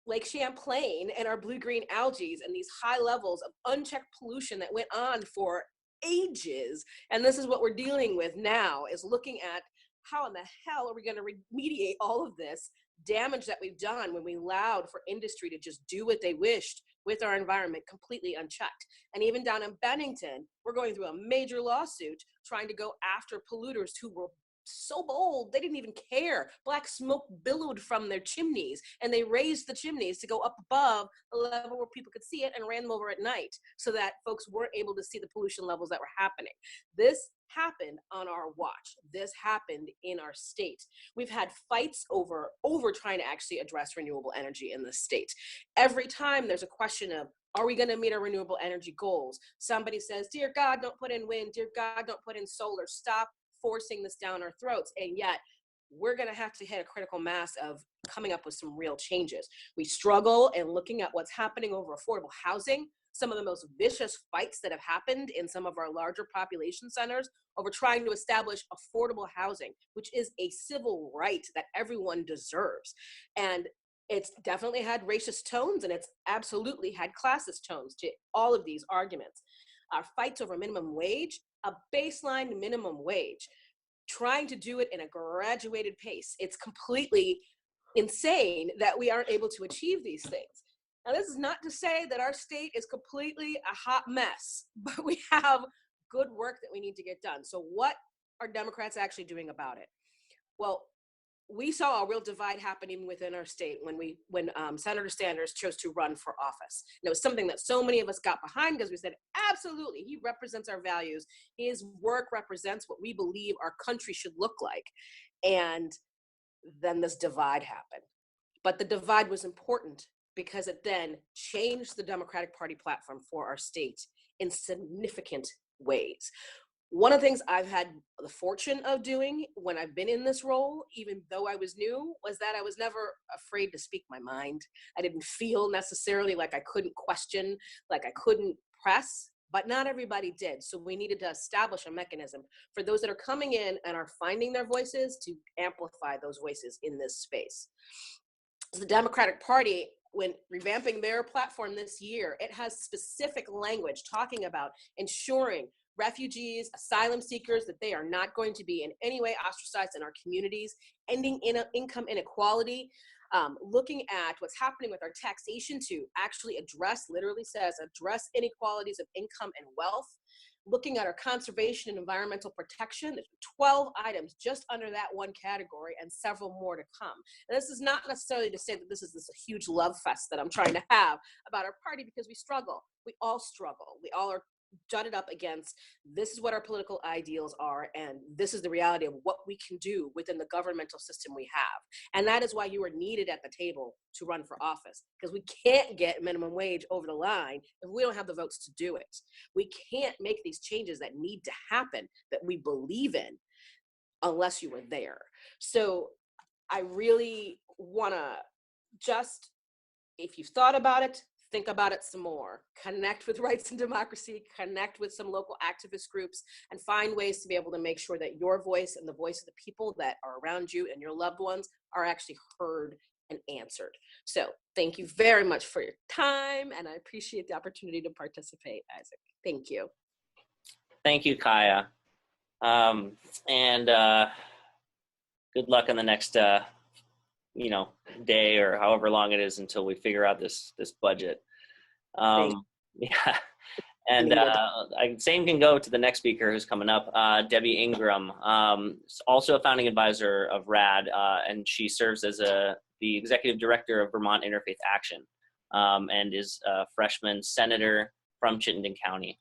Lake Champlain and our blue-green algae and these high levels of unchecked pollution that went on for ages. And this is what we're dealing with now, is looking at how in the hell are we going to remediate all of this damage that we've done when we allowed for industry to just do what they wished with our environment completely unchecked. And even down in Bennington, we're going through a major lawsuit trying to go after polluters who were so bold, they didn't even care. Black smoke billowed from their chimneys, and they raised the chimneys to go up above the level where people could see it and ran them over at night so that folks weren't able to see the pollution levels that were happening. This happened on our watch. This happened in our state. We've had fights over trying to actually address renewable energy in the state. Every time there's a question of, are we going to meet our renewable energy goals? Somebody says, dear God, don't put in wind. Dear God, don't put in solar. Stop forcing this down our throats. And yet we're going to have to hit a critical mass of coming up with some real changes. We struggle in looking at what's happening over affordable housing. Some of the most vicious fights that have happened in some of our larger population centers over trying to establish affordable housing, which is a civil right that everyone deserves. And it's definitely had racist tones, and it's absolutely had classist tones to all of these arguments. Our fights over minimum wage, a baseline minimum wage, trying to do it in a graduated pace. It's completely insane that we aren't able to achieve these things. Now, this is not to say that our state is completely a hot mess, but we have good work that we need to get done. So what are Democrats actually doing about it? Well, we saw a real divide happening within our state when Senator Sanders chose to run for office. And it was something that so many of us got behind because we said, absolutely, he represents our values. His work represents what we believe our country should look like. And then this divide happened. But the divide was important because it then changed the Democratic Party platform for our state in significant ways. One of the things I've had the fortune of doing when I've been in this role, even though I was new, was that I was never afraid to speak my mind. I didn't feel necessarily like I couldn't question, like I couldn't press, but not everybody did. So we needed to establish a mechanism for those that are coming in and are finding their voices to amplify those voices in this space. The Democratic Party, when revamping their platform this year, it has specific language talking about ensuring refugees, asylum seekers, that they are not going to be in any way ostracized in our communities, ending income inequality, looking at what's happening with our taxation to actually address, literally says, address inequalities of income and wealth, looking at our conservation and environmental protection. There's 12 items just under that one category and several more to come. And this is not necessarily to say that this is a huge love fest that I'm trying to have about our party, because we struggle. We all struggle. We all are jutted up against, this is what our political ideals are, and this is the reality of what we can do within the governmental system we have. And that is why you are needed at the table to run for office, because we can't get minimum wage over the line if we don't have the votes to do it. We can't make these changes that need to happen, that we believe in, unless you were there. So I really want to just, if you've thought about it, think about it some more. Connect with Rights and Democracy, connect with some local activist groups, and find ways to be able to make sure that your voice and the voice of the people that are around you and your loved ones are actually heard and answered. So thank you very much for your time, and I appreciate the opportunity to participate, Isaac. Thank you. Thank you, Kaya. And good luck on the next day or however long it is until we figure out this budget. Yeah. And same can go to the next speaker who's coming up, Debbie Ingram, also a founding advisor of RAD, and she serves as the executive director of Vermont Interfaith Action, and is a freshman senator from Chittenden County.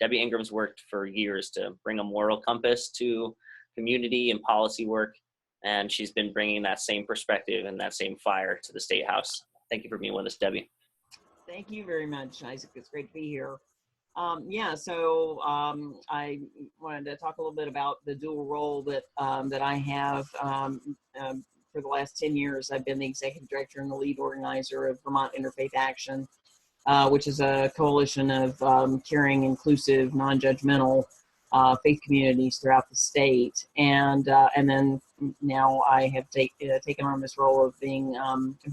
Debbie Ingram's worked for years to bring a moral compass to community and policy work, and she's been bringing that same perspective and that same fire to the State House. Thank you for being with us, Debbie. Thank you very much, Isaac. It's great to be here. I wanted to talk a little bit about the dual role that I have. For the last 10 years, I've been the executive director and the lead organizer of Vermont Interfaith Action, which is a coalition of caring, inclusive, non-judgmental faith communities throughout the state. And then now I have taken on this role of being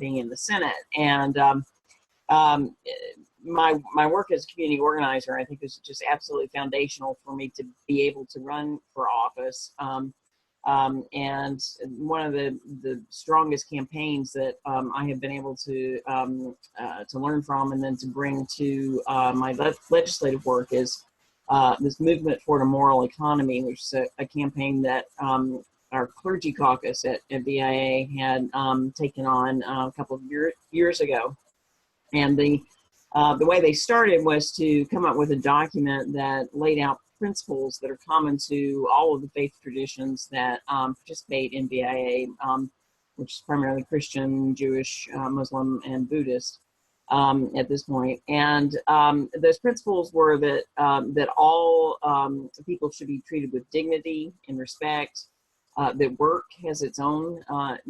in the Senate. And my work as a community organizer, I think, is just absolutely foundational for me to be able to run for office. And one of the strongest campaigns that I have been able to learn from and then to bring to my legislative work is this movement toward a moral economy, which is a campaign that our clergy caucus at VIA had taken on a couple of years ago. And the way they started was to come up with a document that laid out principles that are common to all of the faith traditions that participate in VIA, which is primarily Christian, Jewish, Muslim, and Buddhist at this point. And those principles were that all people should be treated with dignity and respect, that work has its own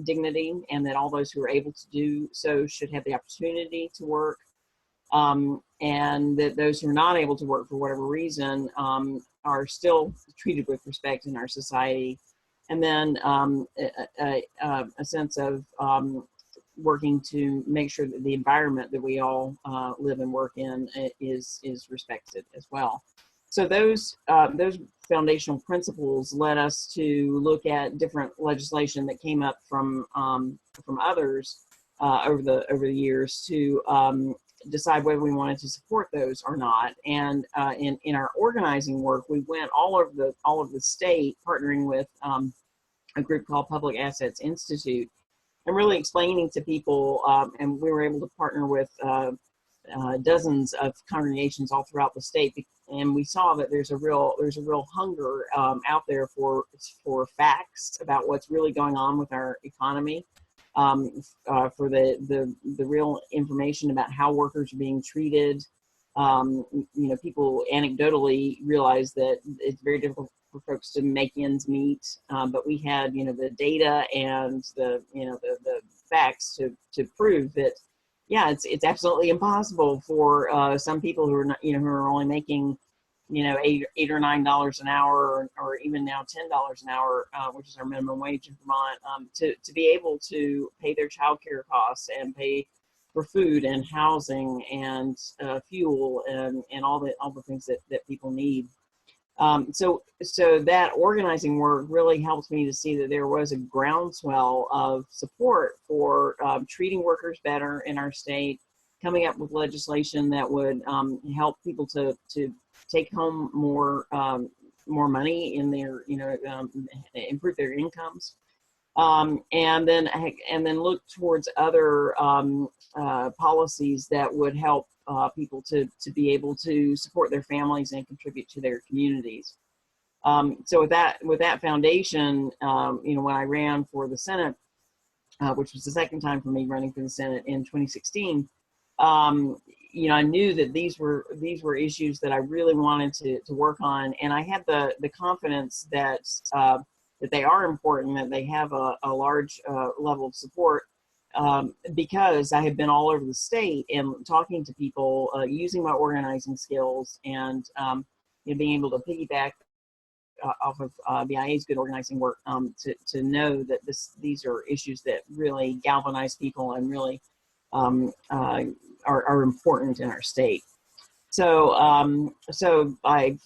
dignity, and that all those who are able to do so should have the opportunity to work, and that those who are not able to work for whatever reason are still treated with respect in our society. And then a sense of working to make sure that the environment that we all live and work in is respected as well. So those foundational principles led us to look at different legislation that came up from others over the years to decide whether we wanted to support those or not. And in our organizing work, we went all over the state, partnering with a group called Public Assets Institute, and really explaining to people, and we were able to partner with dozens of congregations all throughout the state, and we saw that there's a real hunger out there for facts about what's really going on with our economy, for the real information about how workers are being treated. People anecdotally realize that it's very difficult for folks to make ends meet, but we had the data and the facts to prove that it's absolutely impossible for some people who are not who are only making $8 or $9 an hour, or even now $10 an hour, which is our minimum wage in Vermont, to be able to pay their child care costs and pay for food and housing and fuel and all the things that people need. So that organizing work really helped me to see that there was a groundswell of support for treating workers better in our state, coming up with legislation that would help people to take home more money in their improve their incomes, and then look towards other policies that would help people to be able to support their families and contribute to their communities. So with that foundation, when I ran for the Senate, which was the second time for me running for the Senate in 2016, I knew that these were issues that I really wanted to work on, and I had the confidence that they are important, that they have a large level of support, because I had been all over the state and talking to people, using my organizing skills, and being able to piggyback off of BIA's good organizing work, to know that these are issues that really galvanize people and really are important in our state. So I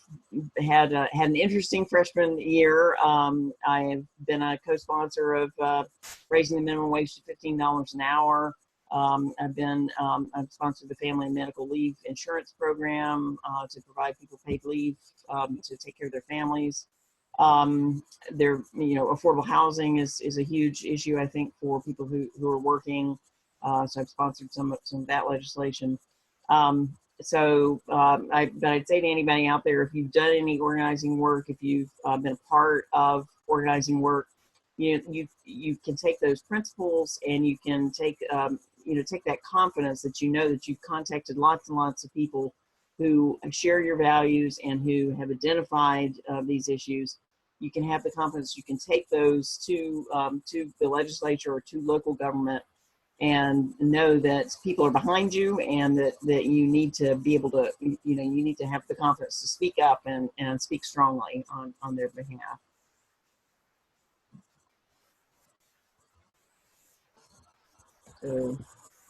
had an interesting freshman year. I've been a co-sponsor of raising the minimum wage to $15 an hour. I've sponsored the Family and Medical Leave Insurance Program to provide people paid leave to take care of their families. Affordable housing is a huge issue, I think, for people who are working. So I've sponsored some of that legislation. But I'd say to anybody out there, if you've done any organizing work, if you've been a part of organizing work, you can take those principles and you can take that confidence that that you've contacted lots and lots of people who share your values and who have identified these issues. You can have the confidence you can take those to the legislature or to local government, and know that people are behind you, and that you need to be able to, you need to have the confidence to speak up and speak strongly on their behalf. So,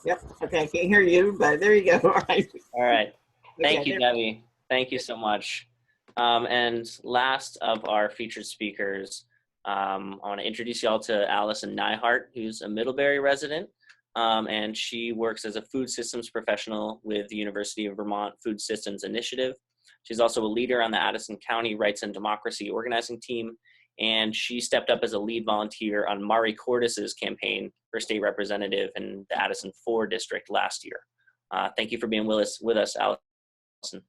yep. Okay, I can't hear you, but there you go. All right. All right. Thank Okay, you, Debbie. Thank you so much. And last of our featured speakers, I want to introduce y'all to Allison Neihart, who's a Middlebury resident. And she works as a food systems professional with the University of Vermont Food Systems Initiative. She's also a leader on the Addison County Rights and Democracy organizing team, and she stepped up as a lead volunteer on Mari Cortis's campaign for state representative in the Addison 4 district last year. Thank you for being with us, Allison.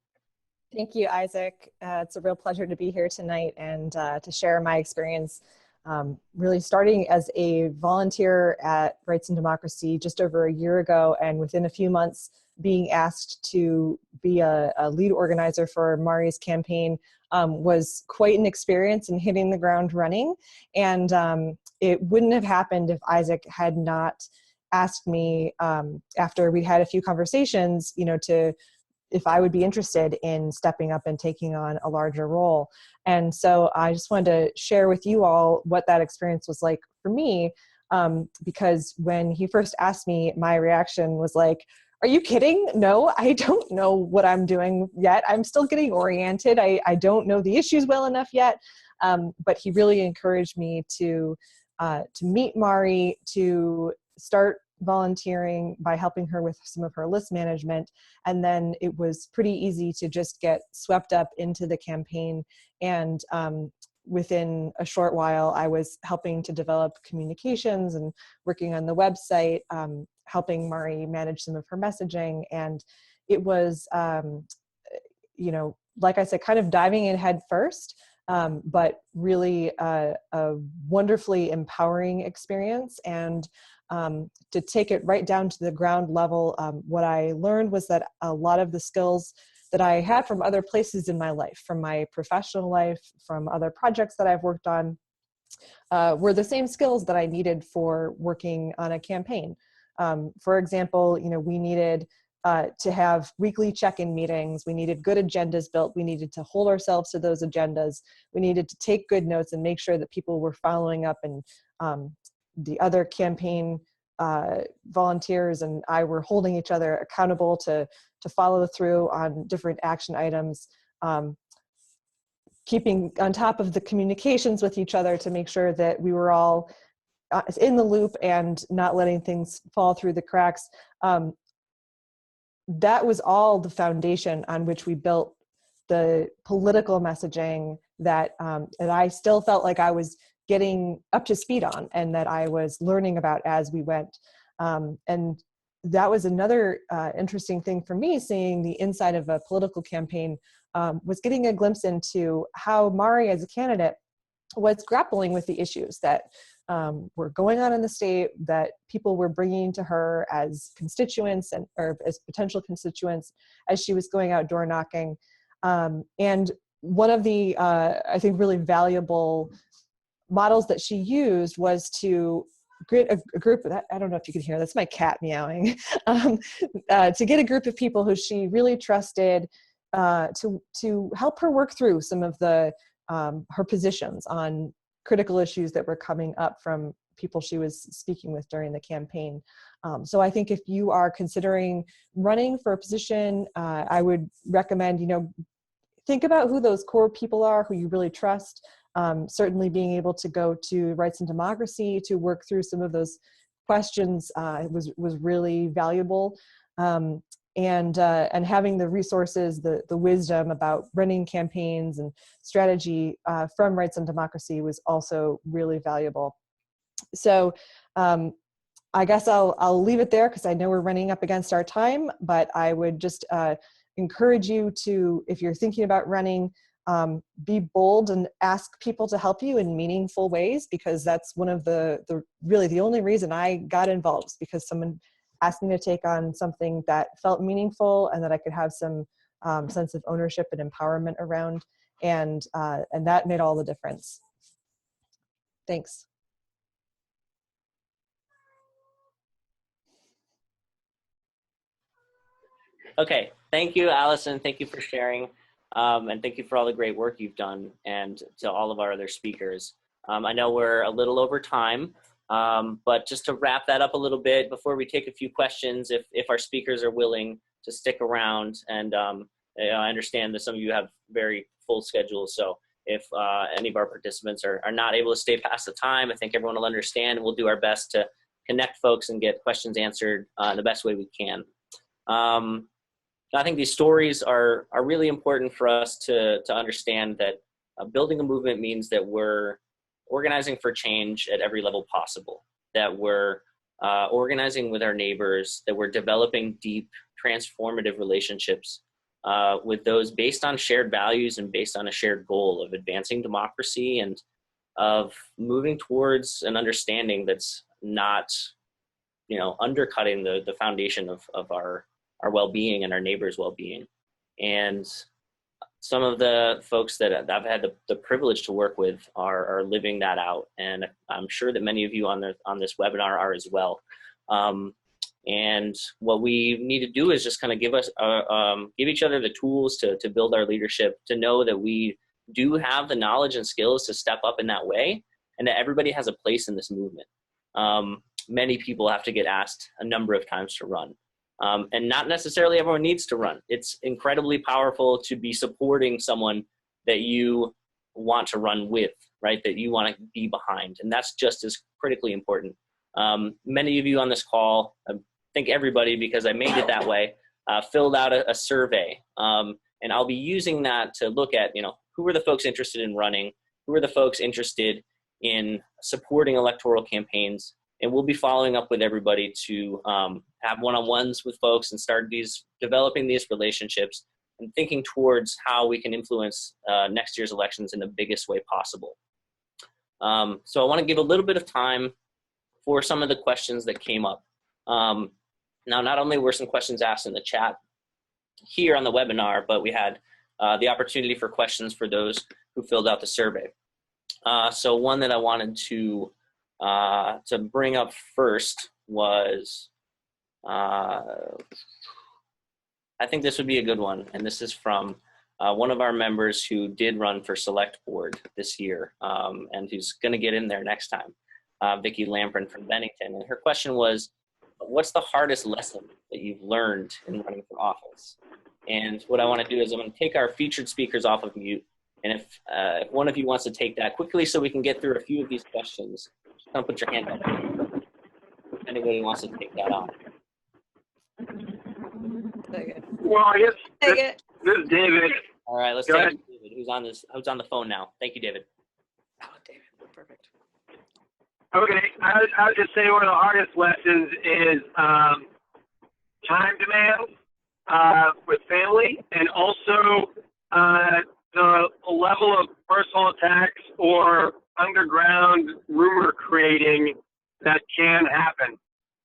Thank you, Isaac. It's a real pleasure to be here tonight and to share my experience. Really starting as a volunteer at Rights and Democracy just over a year ago, and within a few months being asked to be a lead organizer for Mari's campaign was quite an experience in hitting the ground running. And it wouldn't have happened if Isaac had not asked me after we'd had a few conversations, if I would be interested in stepping up and taking on a larger role. And so I just wanted to share with you all what that experience was like for me, because when he first asked me, my reaction was like, are you kidding? No, I don't know what I'm doing yet. I'm still getting oriented. I don't know the issues well enough yet. But he really encouraged me to meet Mari, to start volunteering by helping her with some of her list management. And then it was pretty easy to just get swept up into the campaign and within a short while, I was helping to develop communications and working on the website, helping Mari manage some of her messaging. And it was, you know, like I said, kind of diving in head first, but really a wonderfully empowering experience. And to take it right down to the ground level, what I learned was that a lot of the skills that I had from other places in my life, from my professional life, from other projects that I've worked on, were the same skills that I needed for working on a campaign. For example, you know, we needed to have weekly check-in meetings. We needed good agendas built. We needed to hold ourselves to those agendas. We needed to take good notes and make sure that people were following up, and the other campaign volunteers and I were holding each other accountable to follow through on different action items, keeping on top of the communications with each other to make sure that we were all in the loop and not letting things fall through the cracks. That was all the foundation on which we built the political messaging that I still felt like I was getting up to speed on and that I was learning about as we went. And that was another interesting thing for me, seeing the inside of a political campaign, was getting a glimpse into how Mari as a candidate was grappling with the issues that were going on in the state, that people were bringing to her as constituents or as potential constituents as she was going out door knocking. And one of the, I think, really valuable models that she used was to get a group of that. I don't know if you can hear, that's my cat meowing. To get a group of people who she really trusted to help her work through some of the her positions on critical issues that were coming up from people she was speaking with during the campaign. So I think if you are considering running for a position, I would recommend, you know, think about who those core people are, who you really trust. Certainly being able to go to Rights and Democracy to work through some of those questions was really valuable. And having the resources, the wisdom about running campaigns and strategy from Rights and Democracy was also really valuable. So I guess I'll leave it there because I know we're running up against our time, but I would just encourage you to, if you're thinking about running, be bold and ask people to help you in meaningful ways, because that's one of the really the only reason I got involved, is because someone asked me to take on something that felt meaningful and that I could have some sense of ownership and empowerment around, and that made all the difference. Thanks. Okay, thank you, Allison. Thank you for sharing. And thank you for all the great work you've done, and to all of our other speakers. I know we're a little over time, but just to wrap that up a little bit before we take a few questions, if our speakers are willing to stick around, and I understand that some of you have very full schedules, so if any of our participants are not able to stay past the time, I think everyone will understand, and we'll do our best to connect folks and get questions answered the best way we can. I think these stories are really important for us to understand that building a movement means that we're organizing for change at every level possible, that we're organizing with our neighbors, that we're developing deep, transformative relationships with those based on shared values and based on a shared goal of advancing democracy and of moving towards an understanding that's not, you know, undercutting the foundation of our well-being and our neighbors' well-being. And some of the folks that I've had the privilege to work with are living that out, and I'm sure that many of you on this webinar are as well. And what we need to do is just kind of give each other the tools to build our leadership, to know that we do have the knowledge and skills to step up in that way, and that everybody has a place in this movement. Many people have to get asked a number of times to run. And not necessarily everyone needs to run. It's incredibly powerful to be supporting someone that you want to run with, right? That you want to be behind. And that's just as critically important. Many of you on this call, I think everybody, because I made it that way, filled out a survey. And I'll be using that to look at, you know, who are the folks interested in running, who are the folks interested in supporting electoral campaigns. And we'll be following up with everybody to have one-on-ones with folks and start developing these relationships and thinking towards how we can influence next year's elections in the biggest way possible. So I want to give a little bit of time for some of the questions that came up. Now, not only were some questions asked in the chat here on the webinar, but we had the opportunity for questions for those who filled out the survey. So one that I wanted to bring up first was, I think this would be a good one, and this is from one of our members who did run for select board this year, and who's going to get in there next time, Vicki Lamprin from Bennington. And her question was, what's the hardest lesson that you've learned in running for office? And what I want to do is I'm going to take our featured speakers off of mute, and if one of you wants to take that quickly so we can get through a few of these questions, don't put your hand up. If anybody wants to take that on. Well, I guess this is David. All right, let's take David, who's on the phone now. Thank you, David. Oh, David, perfect. Okay, I would just say one of the hardest lessons is time demands with family, and also the level of personal attacks or underground rumor creating that can happen.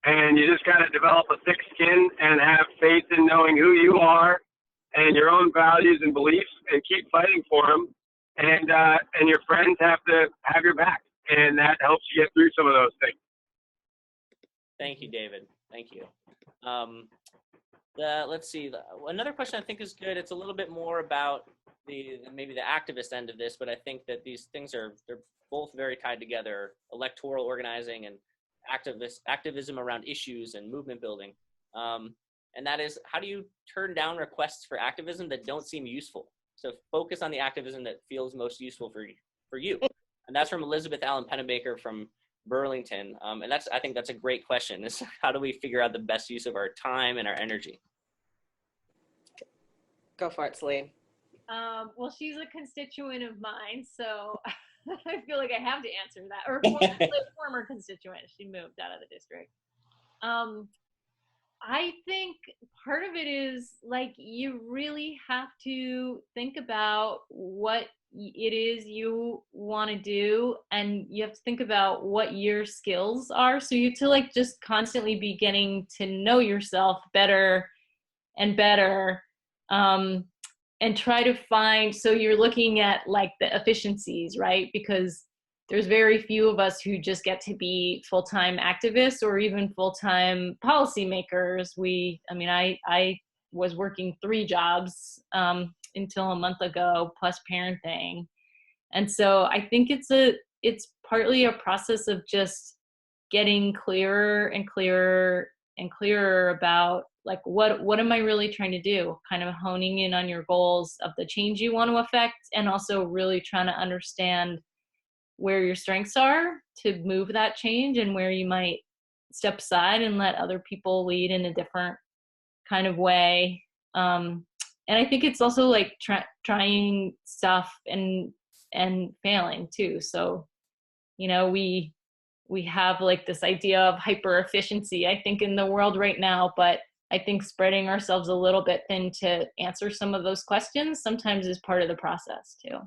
And you just got to develop a thick skin and have faith in knowing who you are and your own values and beliefs, and keep fighting for them. And your friends have to have your back, and that helps you get through some of those things. Thank you, David. Thank you. Let's see. Another question I think is good. It's a little bit more about maybe the activist end of this, but I think that these things they're both very tied together: electoral organizing and activism around issues and movement building. And that is, how do you turn down requests for activism that don't seem useful? So focus on the activism that feels most useful for you. And that's from Elizabeth Allen Pennebaker from Burlington. And I think that's a great question, is how do we figure out the best use of our time and our energy? Go for it, Celine. Well, she's a constituent of mine, so I feel like I have to answer that. Or former constituent. She moved out of the district. I think part of it is, like, you really have to think about what it is you want to do, and you have to think about what your skills are. So you have to, like, just constantly be getting to know yourself better and better, and try to find, so you're looking at, like, the efficiencies, right? Because there's very few of us who just get to be full-time activists or even full-time policymakers. I was working 3 jobs until a month ago, plus parenting. And so I think it's partly a process of just getting clearer and clearer and clearer about, like, what am I really trying to do? Kind of honing in on your goals of the change you want to affect, and also really trying to understand where your strengths are to move that change, and where you might step aside and let other people lead in a different kind of way. And I think it's also, like, trying stuff and failing too. So, we have, like, this idea of hyper efficiency, I think, in the world right now, but I think spreading ourselves a little bit thin to answer some of those questions sometimes is part of the process too.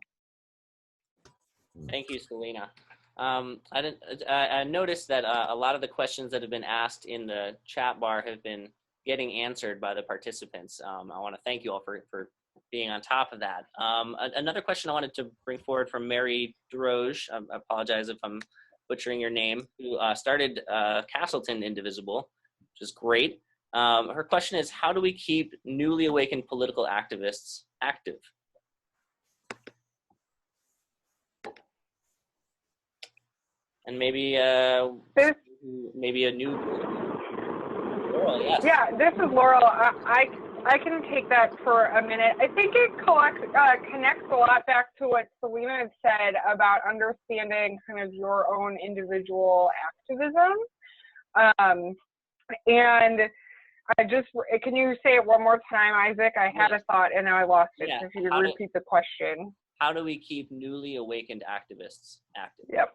Thank you, Selena. I noticed that a lot of the questions that have been asked in the chat bar have been getting answered by the participants. I want to thank you all for being on top of that. Another question I wanted to bring forward from Mary Droge, I apologize if I'm butchering your name, who started Castleton Indivisible, which is great. Her question is, how do we keep newly awakened political activists active? And maybe a new Laurel, yes. Yeah, this is Laurel. I can take that for a minute. I think it connects a lot back to what Selena had said about understanding kind of your own individual activism. And can you say it one more time, Isaac? I had a thought and now I lost it. Yeah. So if you could repeat the question. how do we keep newly awakened activists active? Yep.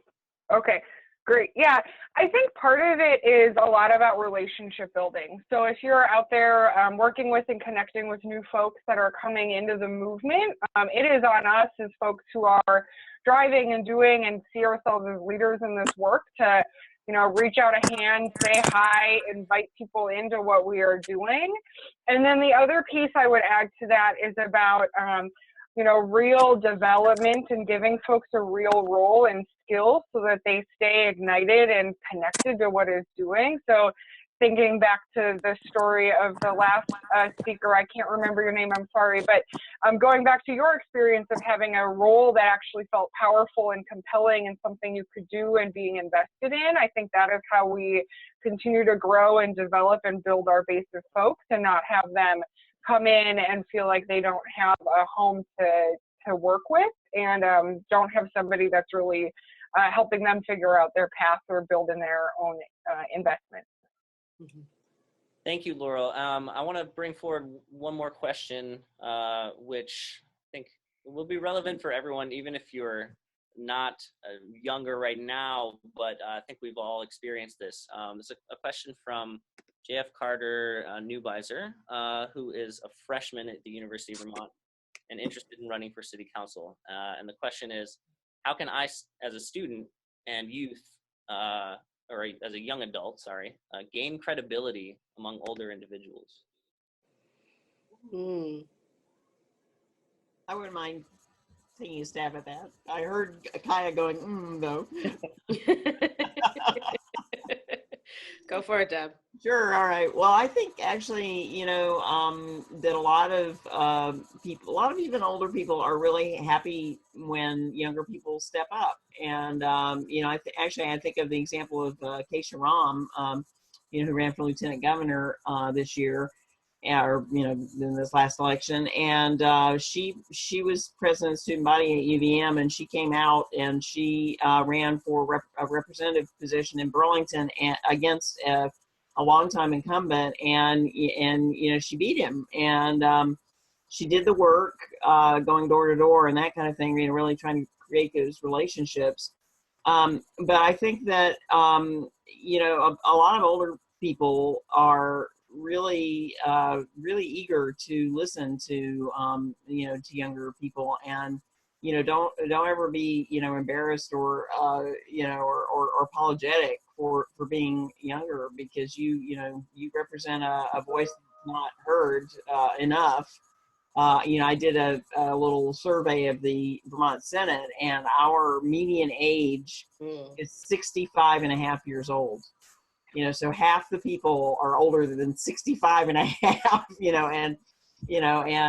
Okay, great. Yeah, I think part of it is a lot about relationship building. So if you're out there working with and connecting with new folks that are coming into the movement, it is on us as folks who are driving and doing and see ourselves as leaders in this work to, you know, reach out a hand, say hi, invite people into what we are doing. And then the other piece I would add to that is about, you know, real development and giving folks a real role and skills so that they stay ignited and connected to what is doing. So thinking back to the story of the last speaker, I can't remember your name, I'm sorry, but going back to your experience of having a role that actually felt powerful and compelling and something you could do and being invested in, I think that is how we continue to grow and develop and build our base of folks and not have them come in and feel like they don't have a home to work with and don't have somebody that's really helping them figure out their path or build in their own investment. Mm-hmm. Thank you, Laurel. I want to bring forward one more question, which I think will be relevant for everyone, even if you're not younger right now, but I think we've all experienced this. It's a question from J.F. Carter Newbiser, who is a freshman at the University of Vermont and interested in running for city council. And the question is, how can I, as a student and youth, or as a young adult, gain credibility among older individuals? I wouldn't mind taking a stab at that. I heard Kaya going, though. Go for it, Deb. Sure. All right. Well, I think actually, you know, that a lot of people, a lot of even older people are really happy when younger people step up. And, you know, I think of the example of Keisha Ram, you know, who ran for lieutenant governor this year, or, you know, in this last election. And she was president of the student body at UVM, and she came out and she ran for a representative position in Burlington against a longtime incumbent, and you know, she beat him, and she did the work, going door to door and that kind of thing, you know, really trying to create those relationships. But I think that you know, a lot of older people are really eager to listen to you know, to younger people, and you know, don't ever be, you know, embarrassed or you know, or apologetic for being younger, because you know, you represent a voice that's not heard enough. You know, I did a little survey of the Vermont Senate, and our median age is 65 and a half years old. You know, so half the people are older than 65 and a half, you know, and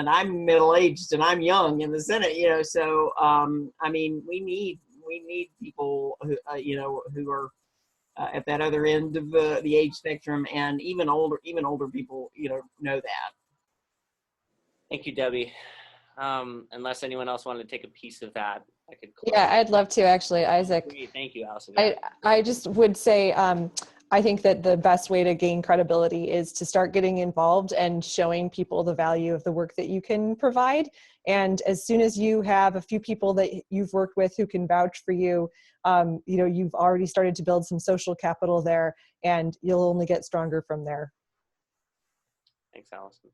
I'm middle-aged and I'm young in the Senate, you know, so, I mean, we need people who, you know, who are at that other end of the age spectrum, and even older people, you know that. Thank you, Debbie. Unless anyone else wanted to take a piece of that, I could close. Yeah, I'd love to, actually, Isaac. Thank you, Allison. I just would say, I think that the best way to gain credibility is to start getting involved and showing people the value of the work that you can provide. And as soon as you have a few people that you've worked with who can vouch for you, you know, you've already started to build some social capital there, and you'll only get stronger from there. Thanks, Allison.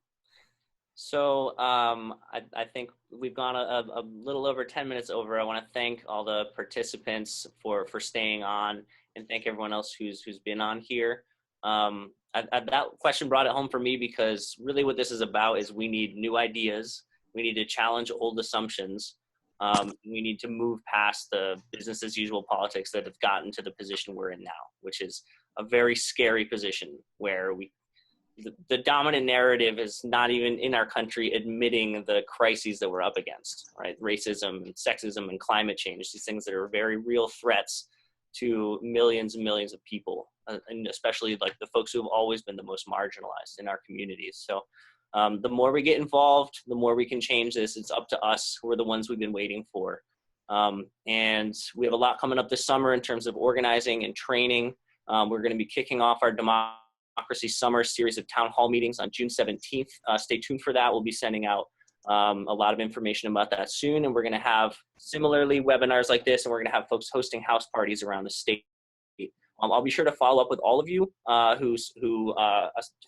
So I think we've gone a little over 10 minutes over. I want to thank all the participants for staying on, and thank everyone else who's been on here. That question brought it home for me, because really what this is about is we need new ideas. We need to challenge old assumptions. We need to move past the business as usual politics that have gotten to the position we're in now, which is a very scary position where the dominant narrative is not even in our country admitting the crises that we're up against, right? Racism and sexism and climate change, these things that are very real threats to millions and millions of people, and especially like the folks who have always been the most marginalized in our communities. So the more we get involved, the more we can change this. It's up to us. We're the ones we've been waiting for. And we have a lot coming up this summer in terms of organizing and training. We're going to be kicking off our Democracy Summer series of town hall meetings on June 17th. Stay tuned for that. We'll be sending out a lot of information about that soon. And we're going to have similarly webinars like this, and we're going to have folks hosting house parties around the state. I'll be sure to follow up with all of you who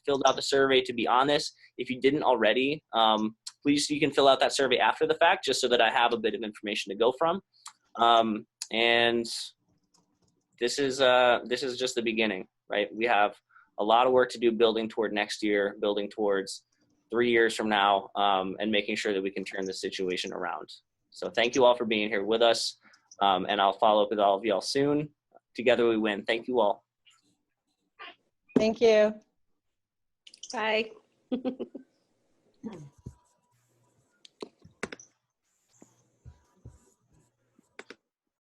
filled out the survey to be on this. If you didn't already, please, you can fill out that survey after the fact, just so that I have a bit of information to go from. And this is just the beginning, right? We have a lot of work to do building toward next year, building towards 3 years from now, and making sure that we can turn this situation around. So thank you all for being here with us. And I'll follow up with all of y'all soon. Together we win. Thank you all. Thank you. Bye.